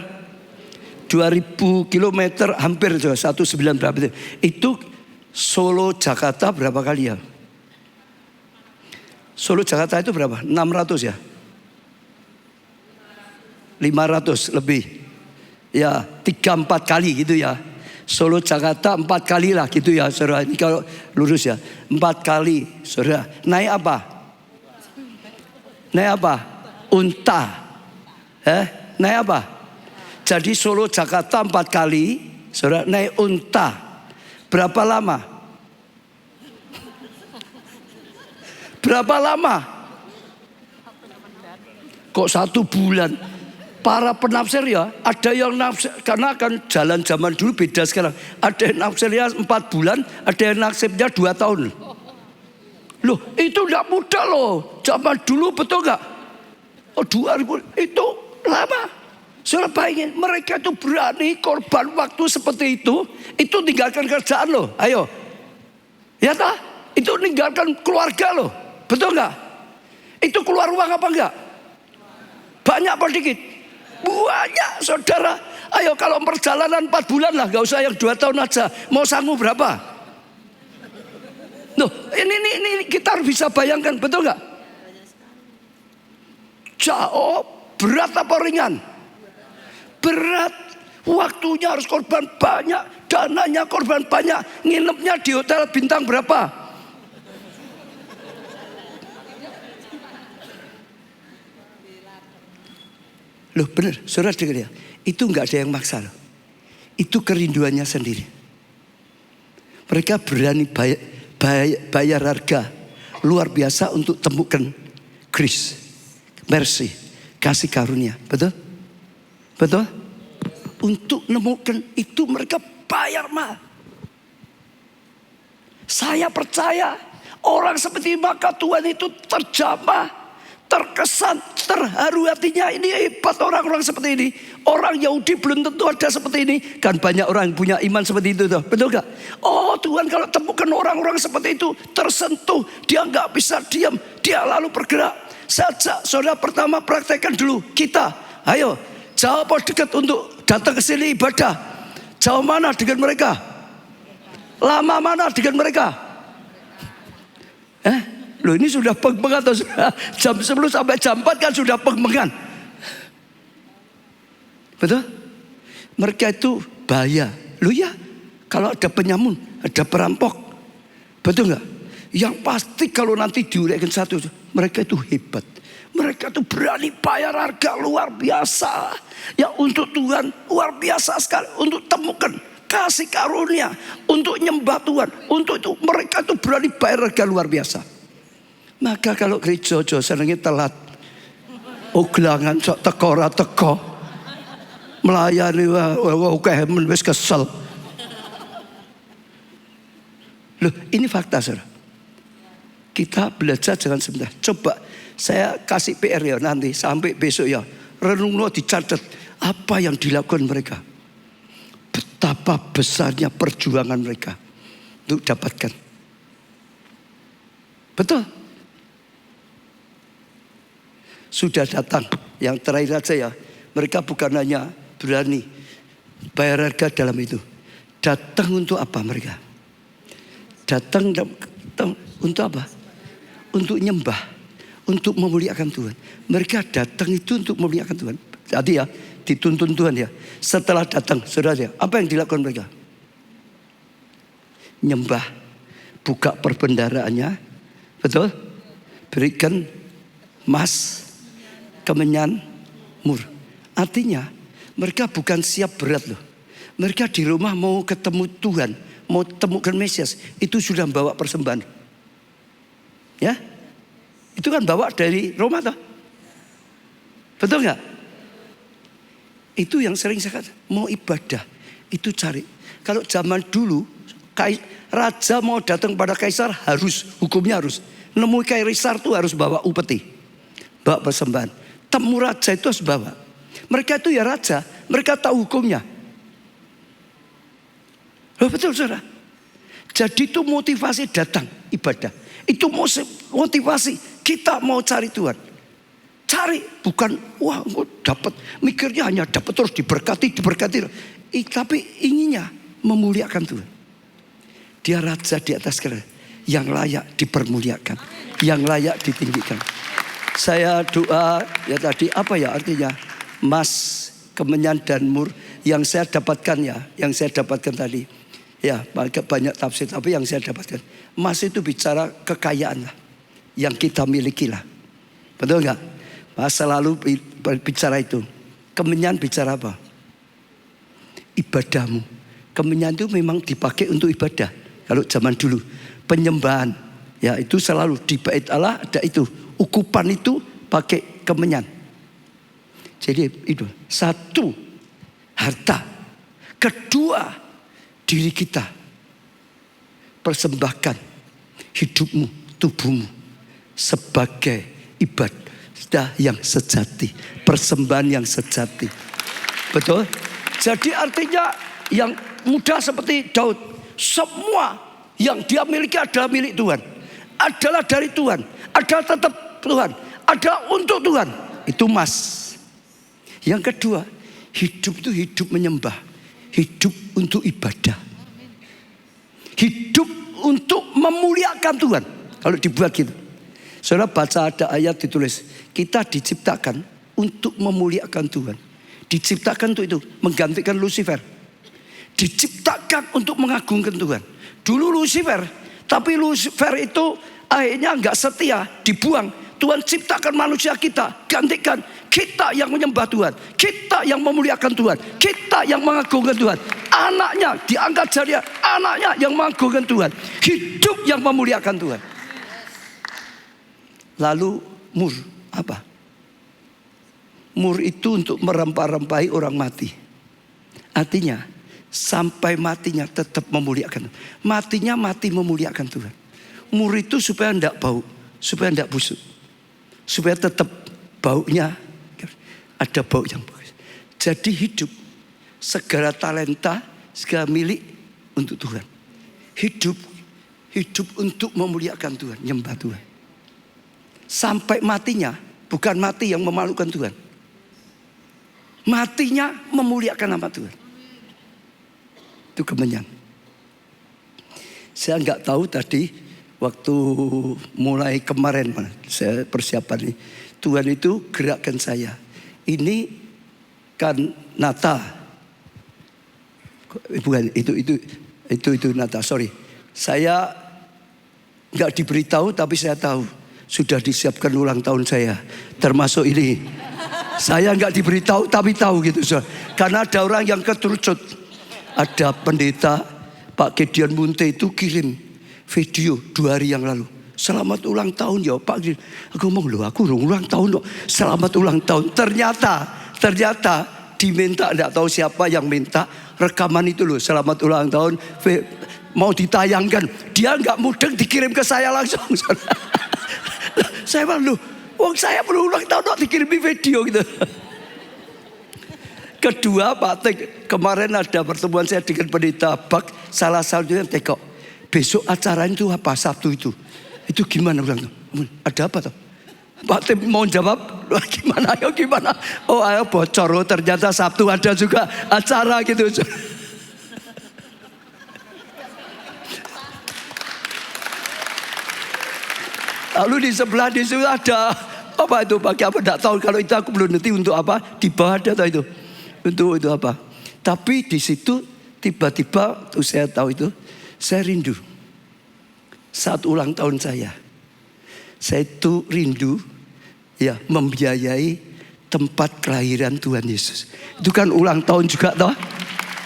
2000 kilometer, hampir 19 berapa itu? Itu Solo Jakarta berapa kali ya? Solo Jakarta itu berapa? 600 ya? 500 lebih. Ya 3-4 kali gitu ya. Solo Jakarta 4 kali lah gitu ya saudara. Ini kalau lurus ya 4 kali saudara. Naik apa? Naik apa? Unta. Naik apa? Jadi Solo Jakarta 4 kali saudara, naik unta. Berapa lama? Berapa lama? Kok 1 bulan? Para penafsir ya, ada yang nafsir, karena kan jalan zaman dulu beda sekarang. Ada yang nafsirnya 4 bulan, ada yang nafsirnya 2 tahun. Loh itu tidak mudah loh. Zaman dulu betul gak? 2000 itu lama. Saudara bayangin, mereka itu berani korban waktu seperti itu tinggalkan kerjaan loh. Ayo. Ya tak? Itu tinggalkan keluarga loh. Betul gak? Itu keluar uang apa enggak? Banyak apa dikit? Banyak saudara. Ayo kalau perjalanan 4 bulan lah, gak usah yang 2 tahun aja. Mau sanggup berapa? Loh, ini kita harus bisa bayangkan, betul gak? Jauh, berat apa ringan? Berat. Waktunya harus korban banyak, dananya korban banyak, nginepnya di hotel bintang berapa? Loh benar, saudara dengar ya. Itu nggak ada yang maksa loh. Itu kerinduannya sendiri. Mereka berani bayar harga luar biasa untuk temukan grace, mercy, kasih karunia. Betul? Betul? Untuk menemukan itu mereka bayar mahal. Saya percaya orang seperti maka Tuhan itu terjamah terkesan, terharu hatinya. Ini hebat orang-orang seperti ini. Orang Yahudi belum tentu ada seperti ini. Kan banyak orang yang punya iman seperti itu tuh. Betul gak? Oh Tuhan, kalau temukan orang-orang seperti itu, tersentuh, dia gak bisa diam, dia lalu bergerak. Sejak saudara pertama praktekkan dulu. Kita, ayo, jauh apa dekat untuk datang ke sini ibadah? Jauh mana dengan mereka? Lama mana dengan mereka? Loh ini sudah peng-pengan atau sudah jam 10 sampai jam 4 kan sudah peng-pengan. Betul? Mereka itu bahaya. Loh ya, kalau ada penyamun, ada perampok. Betul nggak? Yang pasti kalau nanti diuraikan satu, mereka itu hebat. Mereka itu berani bayar harga luar biasa. Ya untuk Tuhan luar biasa sekali. Untuk temukan kasih karunia. Untuk nyembah Tuhan. Untuk itu mereka itu berani bayar harga luar biasa. Maka kalau gereja senengnya telat, gelangan sok teko ora teko, melayani kehemen wis kesel. Loh ini fakta saudara. Kita belajar jangan sebentar. Coba saya kasih PR ya nanti sampai besok ya. Renungno dicatat apa yang dilakukan mereka. Betapa besarnya perjuangan mereka untuk dapatkan. Betul. Sudah datang. Yang terakhir saja ya. Mereka bukan hanya berani bayar harga dalam itu. Datang untuk apa mereka? Datang untuk apa? Untuk nyembah. Untuk memuliakan Tuhan. Mereka datang itu untuk memuliakan Tuhan. Tadi ya, dituntun Tuhan ya. Setelah datang, saudara ya, apa yang dilakukan mereka? Nyembah. Buka perbendaraannya. Betul? Berikan emas, kemenyan, mur. Artinya mereka bukan siap berat loh. Mereka di rumah mau ketemu Tuhan, mau temukan Mesias, itu sudah bawa persembahan. Ya, itu kan bawa dari Roma toh. Betul nggak? Itu yang sering saya katakan, mau ibadah itu cari. Kalau zaman dulu raja mau datang pada kaisar harus, hukumnya harus. Nemu kaisar tuh harus bawa upeti, bawa persembahan. Temu raja itu harus bawa. Mereka itu ya raja. Mereka tahu hukumnya. Loh betul saudara. Jadi itu motivasi datang ibadah. Itu motivasi kita mau cari Tuhan. Cari. Bukan wah dapat. Mikirnya hanya dapat terus diberkati. Tapi inginnya memuliakan Tuhan. Dia raja di atas segala. Yang layak dipermuliakan. Yang layak ditinggikan. Saya doa ya tadi apa ya artinya emas, kemenyan dan mur yang saya dapatkan ya, yang saya dapatkan tadi ya banyak tafsir tapi yang saya dapatkan emas itu bicara kekayaan lah, yang kita miliki lah, betul nggak? Mas selalu bicara itu. Kemenyan bicara apa? Ibadahmu. Kemenyan itu memang dipakai untuk ibadah. Kalau zaman dulu penyembahan ya itu selalu di bait Allah ada itu. Ukupan itu pakai kemenyan. Jadi itu satu harta. Kedua diri kita. Persembahkan hidupmu, tubuhmu sebagai ibadah yang sejati. Persembahan yang sejati. Betul? Jadi artinya yang muda seperti Daud. Semua yang dia miliki adalah milik Tuhan. Adalah dari Tuhan. Adalah tetap Tuhan, ada untuk Tuhan. Itu emas. Yang kedua, hidup itu hidup menyembah. Hidup untuk ibadah. Hidup untuk memuliakan Tuhan. Kalau dibuat gitu. Saudara baca ada ayat ditulis. Kita diciptakan untuk memuliakan Tuhan. Diciptakan untuk itu. Menggantikan Lucifer. Diciptakan untuk mengagungkan Tuhan. Dulu Lucifer. Tapi Lucifer itu akhirnya enggak setia. Dibuang. Tuhan ciptakan manusia kita, gantikan kita yang menyembah Tuhan, kita yang memuliakan Tuhan, kita yang mengagungkan Tuhan. Anaknya diangkat jadi anaknya yang mengagungkan Tuhan, hidup yang memuliakan Tuhan. Lalu mur apa? Mur itu untuk merempah-rempahi orang mati. Artinya sampai matinya tetap memuliakan. Matinya mati memuliakan Tuhan. Mur itu supaya tidak bau, supaya tidak busuk. supaya tetap baunya ada bau yang bagus. Jadi hidup segala talenta, segala milik untuk Tuhan. Hidup untuk memuliakan Tuhan, nyembah Tuhan. Sampai matinya, bukan mati yang memalukan Tuhan. Matinya memuliakan nama Tuhan. Itu kemenyan. Saya nggak tahu tadi waktu mulai kemarin saya persiapan ini, Tuhan itu gerakkan saya. Ini kan Nata, bukan itu Nata. Sorry, saya nggak diberitahu tapi saya tahu sudah disiapkan ulang tahun saya, termasuk ini. Saya nggak diberitahu tapi tahu gitu, karena ada orang yang keterucut. Ada pendeta Pak Gideon Munte itu kirim video 2 hari yang lalu. Selamat ulang tahun ya Pak Gideon. Aku ngomong loh, aku ulang tahun loh. Selamat ulang tahun. Ternyata diminta, tidak tahu siapa yang minta rekaman itu loh. Selamat ulang tahun. Mau ditayangkan, dia nggak mudeng dikirim ke saya langsung. Saya malu. Wong saya perlu ulang tahun kok dikirimi video gitu. Kedua Pak Tek, kemarin ada pertemuan saya dengan pendeta Bak. Salah satunya Tekok. Besok acara itu apa? Sabtu itu. Itu gimana ulang tahun? Ada apa tuh? Pak Tek mau jawab, gimana? Ayo gimana? Oh ayo bocor, ternyata Sabtu ada juga acara gitu. Lalu di sebelah di situ ada apa itu pakai apa? Tidak tahu, kalau itu aku belum ngerti untuk apa. Di bawah ada itu untuk itu apa? Tapi di situ tiba-tiba saya tahu itu, saya rindu. Saat ulang tahun saya itu rindu ya membiayai tempat kelahiran Tuhan Yesus. Itu kan ulang tahun juga toh?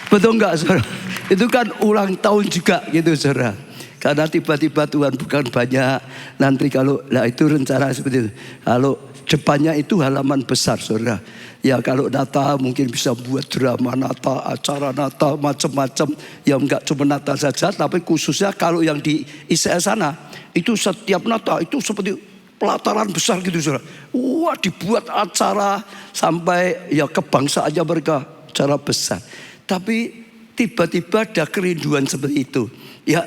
Betul enggak saudara? Itu kan ulang tahun juga gitu saudara. Karena tiba-tiba Tuhan bukan banyak. Nanti kalau itu rencana seperti itu. Kalau depannya itu halaman besar saudara. Ya kalau Natal mungkin bisa buat drama Natal, acara Natal, macam-macam. Ya enggak cuma Natal saja, tapi khususnya kalau yang di ICS sana, itu setiap Natal itu seperti pelataran besar gitu saudara. Wah dibuat acara sampai ya kebangsaannya mereka acara besar. Tapi tiba-tiba ada kerinduan seperti itu. Ya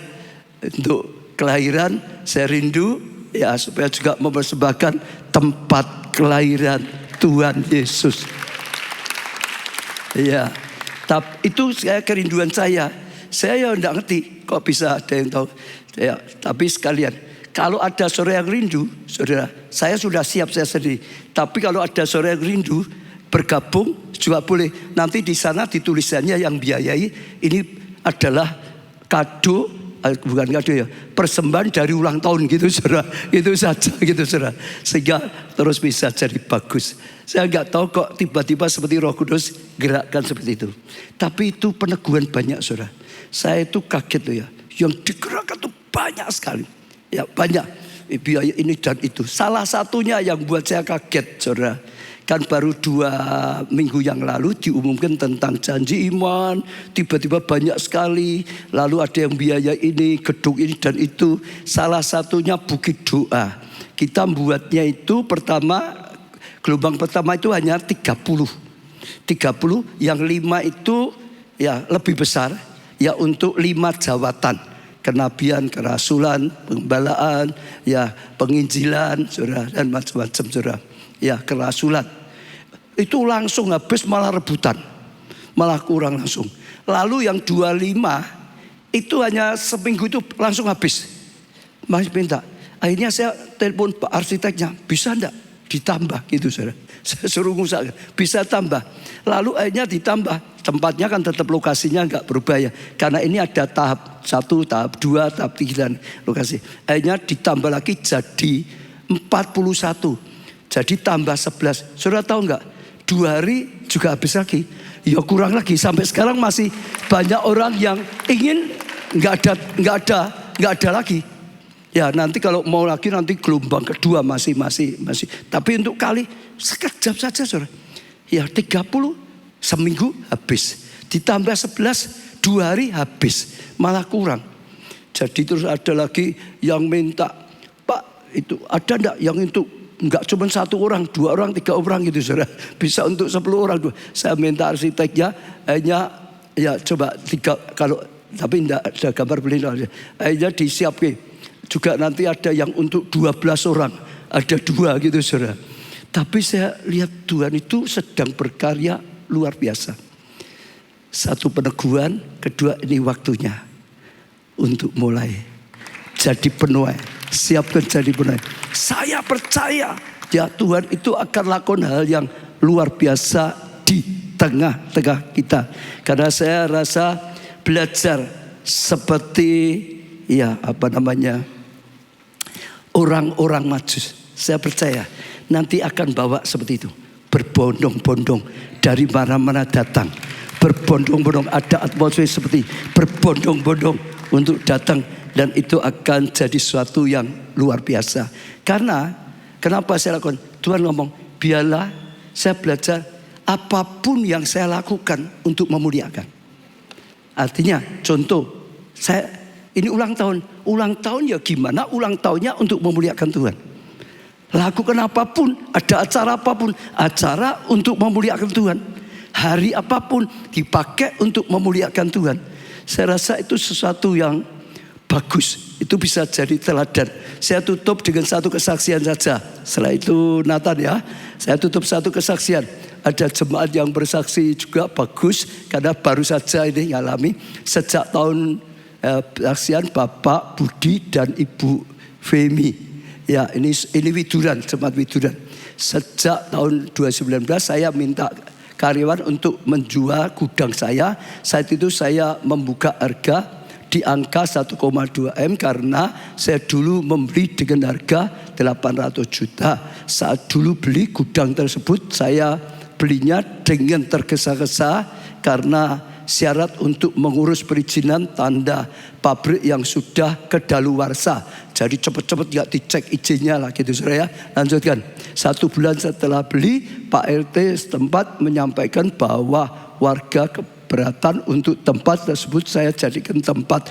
untuk kelahiran saya rindu ya supaya juga mempersembahkan tempat kelahiran Tuhan Yesus. Ya, tapi itu saya kerinduan saya. Saya ya enggak ngerti kok bisa ada yang tahu. Ya, tapi sekalian kalau ada saudara yang rindu, saudara, saya sudah siap saya sendiri. Tapi kalau ada saudara yang rindu bergabung juga boleh. Nanti di sana ditulisannya yang biayai ini adalah kado. Bukan kado ya, persembahan dari ulang tahun gitu saudara. Itu saja gitu saudara. Sehingga terus bisa jadi bagus. Saya nggak tahu kok tiba-tiba seperti Roh Kudus gerakkan seperti itu. Tapi itu peneguhan banyak saudara. Saya itu kaget loh ya. Yang digerakkan itu banyak sekali. Ya banyak. Biaya ini dan itu. Salah satunya yang buat saya kaget saudara. Kan baru 2 minggu yang lalu diumumkan tentang janji iman. Tiba-tiba banyak sekali. Lalu ada yang biaya ini, gedung ini dan itu. Salah satunya Bukit Doa. Kita membuatnya itu gelombang pertama itu hanya 30. 30 yang 5 itu ya lebih besar. Ya untuk 5 jawatan. Kenabian, kerasulan, pengembalaan, ya penginjilan, saudara, dan macam-macam saudara. Ya kerasulan. Itu langsung habis malah rebutan. Malah kurang langsung. Lalu yang 25 itu hanya seminggu itu langsung habis. Masih minta. Akhirnya saya telepon Pak arsiteknya. Bisa enggak ditambah gitu saudara. Saya suruh ngusahakan. Bisa tambah. Lalu akhirnya ditambah. Tempatnya kan tetap lokasinya enggak berubah ya. Karena ini ada tahap 1, tahap 2, tahap 3 lokasi. Akhirnya ditambah lagi jadi 41. Jadi tambah 11. Saudara tahu enggak? 2 hari juga habis lagi. Ya kurang lagi. Sampai sekarang masih banyak orang yang ingin enggak ada lagi. Ya nanti kalau mau lagi nanti gelombang kedua masih. Tapi untuk kali sekejap saja saudara. Ya 30 seminggu habis. Ditambah 11 2 hari habis. Malah kurang. Jadi terus ada lagi yang minta, Pak itu ada enggak yang untuk enggak cuma 1 orang, 2 orang, 3 orang gitu saudara. Bisa untuk 10 orang. Saya minta arsiteknya, hanya ya coba 3 kalau tapi enggak ada gambar beliau. Hanya disiapkan. Juga nanti ada yang untuk 12 orang, ada 2 gitu saudara. Tapi saya lihat Tuhan itu sedang berkarya luar biasa. 1 peneguhan, kedua ini waktunya untuk mulai jadi penuai. Siapkan jadi penuai. Saya percaya ya Tuhan itu akan lakukan hal yang luar biasa di tengah-tengah kita. Karena saya rasa belajar seperti ya orang-orang Majus. Saya percaya nanti akan bawa seperti itu. Berbondong-bondong dari mana-mana datang. Berbondong-bondong ada atmosfer seperti berbondong-bondong untuk datang. Dan itu akan jadi sesuatu yang luar biasa. Karena kenapa saya lakukan? Tuhan ngomong, biarlah saya belajar apapun yang saya lakukan untuk memuliakan. Artinya contoh, saya ini ulang tahun. Ulang tahun ya gimana? Ulang tahunnya untuk memuliakan Tuhan. Lakukan apapun, ada acara apapun, acara untuk memuliakan Tuhan. Hari apapun dipakai untuk memuliakan Tuhan. Saya rasa itu sesuatu yang bagus, itu bisa jadi teladan. Saya tutup dengan 1 kesaksian saja. Setelah itu Nathan ya, saya tutup 1 kesaksian. Ada jemaat yang bersaksi juga bagus, karena baru saja ini ngalami sejak tahun kesaksian Bapak Budi dan Ibu Femi. Ya ini Widuran, jemaat Widuran. Sejak tahun 2019 saya minta karyawan untuk menjual gudang saya. Saat itu saya membuka harga di angka 1,2 M karena saya dulu membeli dengan harga 800 juta. Saat dulu beli gudang tersebut saya belinya dengan tergesa-gesa karena syarat untuk mengurus perizinan tanda pabrik yang sudah kedaluwarsa. Jadi cepat-cepat gak dicek izinnya lah gitu saudara ya. Lanjutkan. 1 bulan setelah beli, Pak RT setempat menyampaikan bahwa warga keberatan untuk tempat tersebut saya jadikan tempat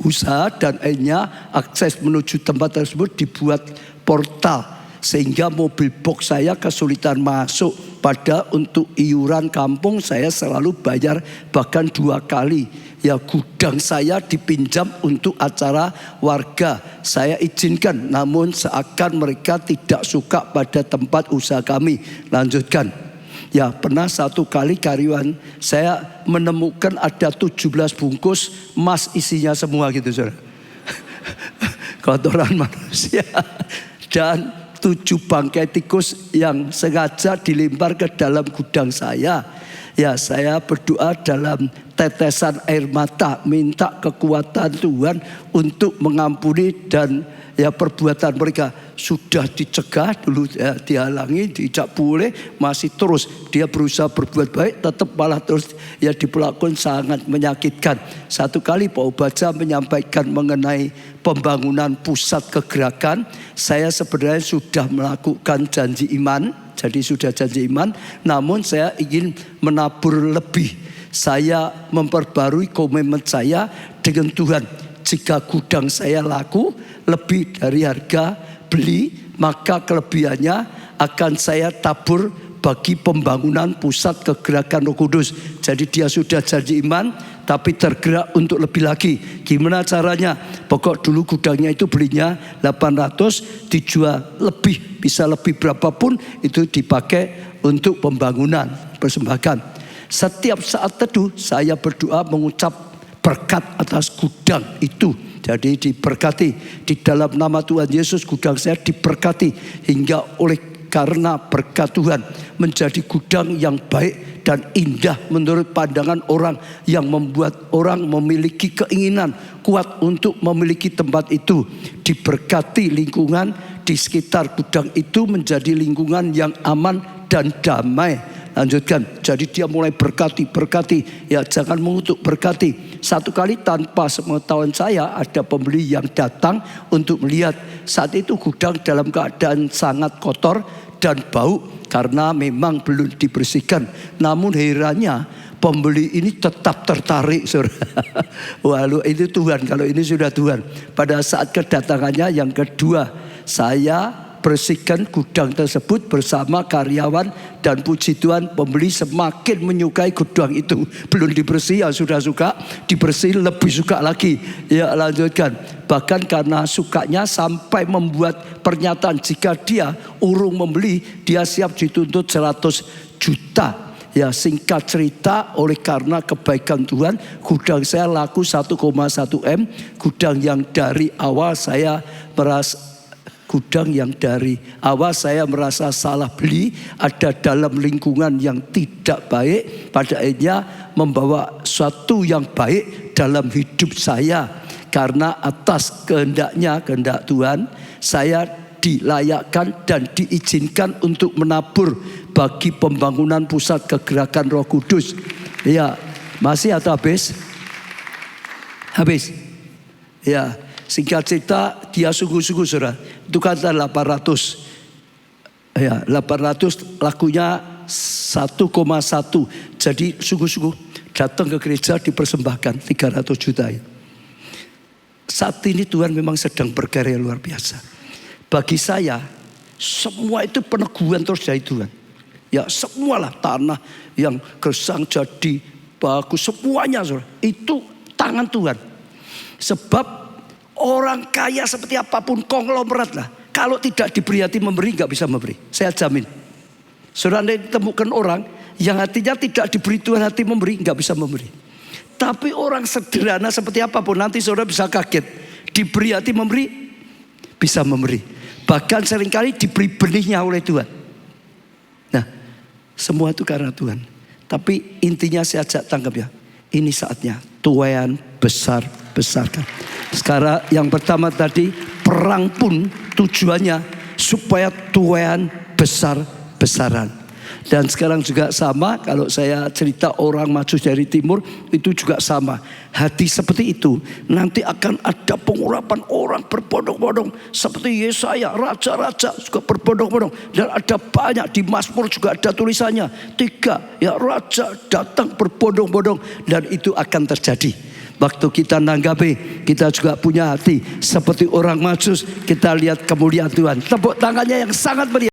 usaha dan akhirnya akses menuju tempat tersebut dibuat portal sehingga mobil box saya kesulitan masuk. Pada untuk iuran kampung saya selalu bayar bahkan 2 kali. Ya gudang saya dipinjam untuk acara warga. Saya izinkan namun seakan mereka tidak suka pada tempat usaha kami. Lanjutkan. Ya pernah 1 kali karyawan saya menemukan ada 17 bungkus emas isinya semua gitu saudara. Kotoran manusia. Dan 7 bangkai tikus yang sengaja dilempar ke dalam gudang saya. Ya saya berdoa dalam tetesan air mata. Minta kekuatan Tuhan untuk mengampuni dan ya perbuatan mereka. Sudah dicegah dulu ya, dihalangi, tidak boleh, masih terus dia berusaha berbuat baik, tetap malah terus ya diperlakukan sangat menyakitkan. 1 kali Pak Obaja menyampaikan mengenai pembangunan pusat kegerakan. Saya sebenarnya sudah melakukan janji iman, jadi sudah janji iman, namun saya ingin menabur lebih. Saya memperbarui komitmen saya dengan Tuhan. Jika gudang saya laku lebih dari harga beli, maka kelebihannya akan saya tabur bagi pembangunan pusat kegerakan Roh Kudus. Jadi dia sudah janji iman tapi tergerak untuk lebih lagi. Gimana caranya? Pokok dulu gudangnya itu belinya 800, dijual lebih, bisa lebih berapapun itu dipakai untuk pembangunan, persembahkan. Setiap saat teduh saya berdoa mengucap berkat atas gudang itu. Jadi diberkati di dalam nama Tuhan Yesus, gudang saya diberkati hingga oleh karena berkat Tuhan menjadi gudang yang baik dan indah menurut pandangan orang, yang membuat orang memiliki keinginan kuat untuk memiliki tempat itu. Diberkati lingkungan di sekitar gudang itu menjadi lingkungan yang aman dan damai. Lanjutkan. Jadi dia mulai berkati. Ya jangan mengutuk, berkati. 1 kali tanpa sepengetahuan saya ada pembeli yang datang untuk melihat. Saat itu gudang dalam keadaan sangat kotor dan bau karena memang belum dibersihkan. Namun herannya pembeli ini tetap tertarik saudara. Walau itu Tuhan, kalau ini sudah Tuhan. Pada saat kedatangannya yang kedua, saya bersihkan gudang tersebut bersama karyawan, dan puji Tuhan pembeli semakin menyukai gudang itu. Belum dibersih ya sudah suka, dibersih lebih suka lagi. Ya lanjutkan. Bahkan karena sukanya sampai membuat pernyataan jika dia urung membeli, dia siap dituntut 100 juta. Ya singkat cerita, oleh karena kebaikan Tuhan, gudang saya laku 1,1 M. Gudang yang dari awal saya merasa salah beli, ada dalam lingkungan yang tidak baik, pada akhirnya membawa suatu yang baik dalam hidup saya. Karena atas kehendak Tuhan, saya dilayakkan dan diizinkan untuk menabur bagi pembangunan pusat kegerakan Roh Kudus. Ya, masih atau habis? Habis. Ya, singkat cerita dia sungguh-sungguh saudara. Itu kata 800. Ya, 800 lakunya 1,1. Jadi sungguh-sungguh datang ke gereja dipersembahkan 300 juta. Saat ini Tuhan memang sedang berkarya luar biasa. Bagi saya semua itu peneguhan terus dari Tuhan. Ya semualah, tanah yang gersang jadi bagus, semuanya saudara, itu tangan Tuhan. Sebab orang kaya seperti apapun konglomerat lah, kalau tidak diberi hati memberi gak bisa memberi. Saya jamin. Saudara temukan orang yang hatinya tidak diberi Tuhan hati memberi, gak bisa memberi. Tapi orang sederhana seperti apapun, nanti saudara bisa kaget. Diberi hati memberi, bisa memberi. Bahkan seringkali diberi benihnya oleh Tuhan. Nah, semua itu karena Tuhan. Tapi intinya saya ajak tangkap ya. Ini saatnya tuaian besar-besarkan. Sekarang yang pertama tadi, perang pun tujuannya supaya tuaian besar-besaran. Dan sekarang juga sama, kalau saya cerita orang Majus dari timur, itu juga sama. Hati seperti itu, nanti akan ada pengurapan orang berbondong-bondong. Seperti Yesaya, raja-raja juga berbondong-bondong. Dan ada banyak, di Mazmur juga ada tulisannya. 3, ya raja datang berbondong-bondong. Dan itu akan terjadi. Waktu kita nanggapi, kita juga punya hati seperti orang Majus. Kita lihat kemuliaan Tuhan. Tepuk tangannya yang sangat meriah.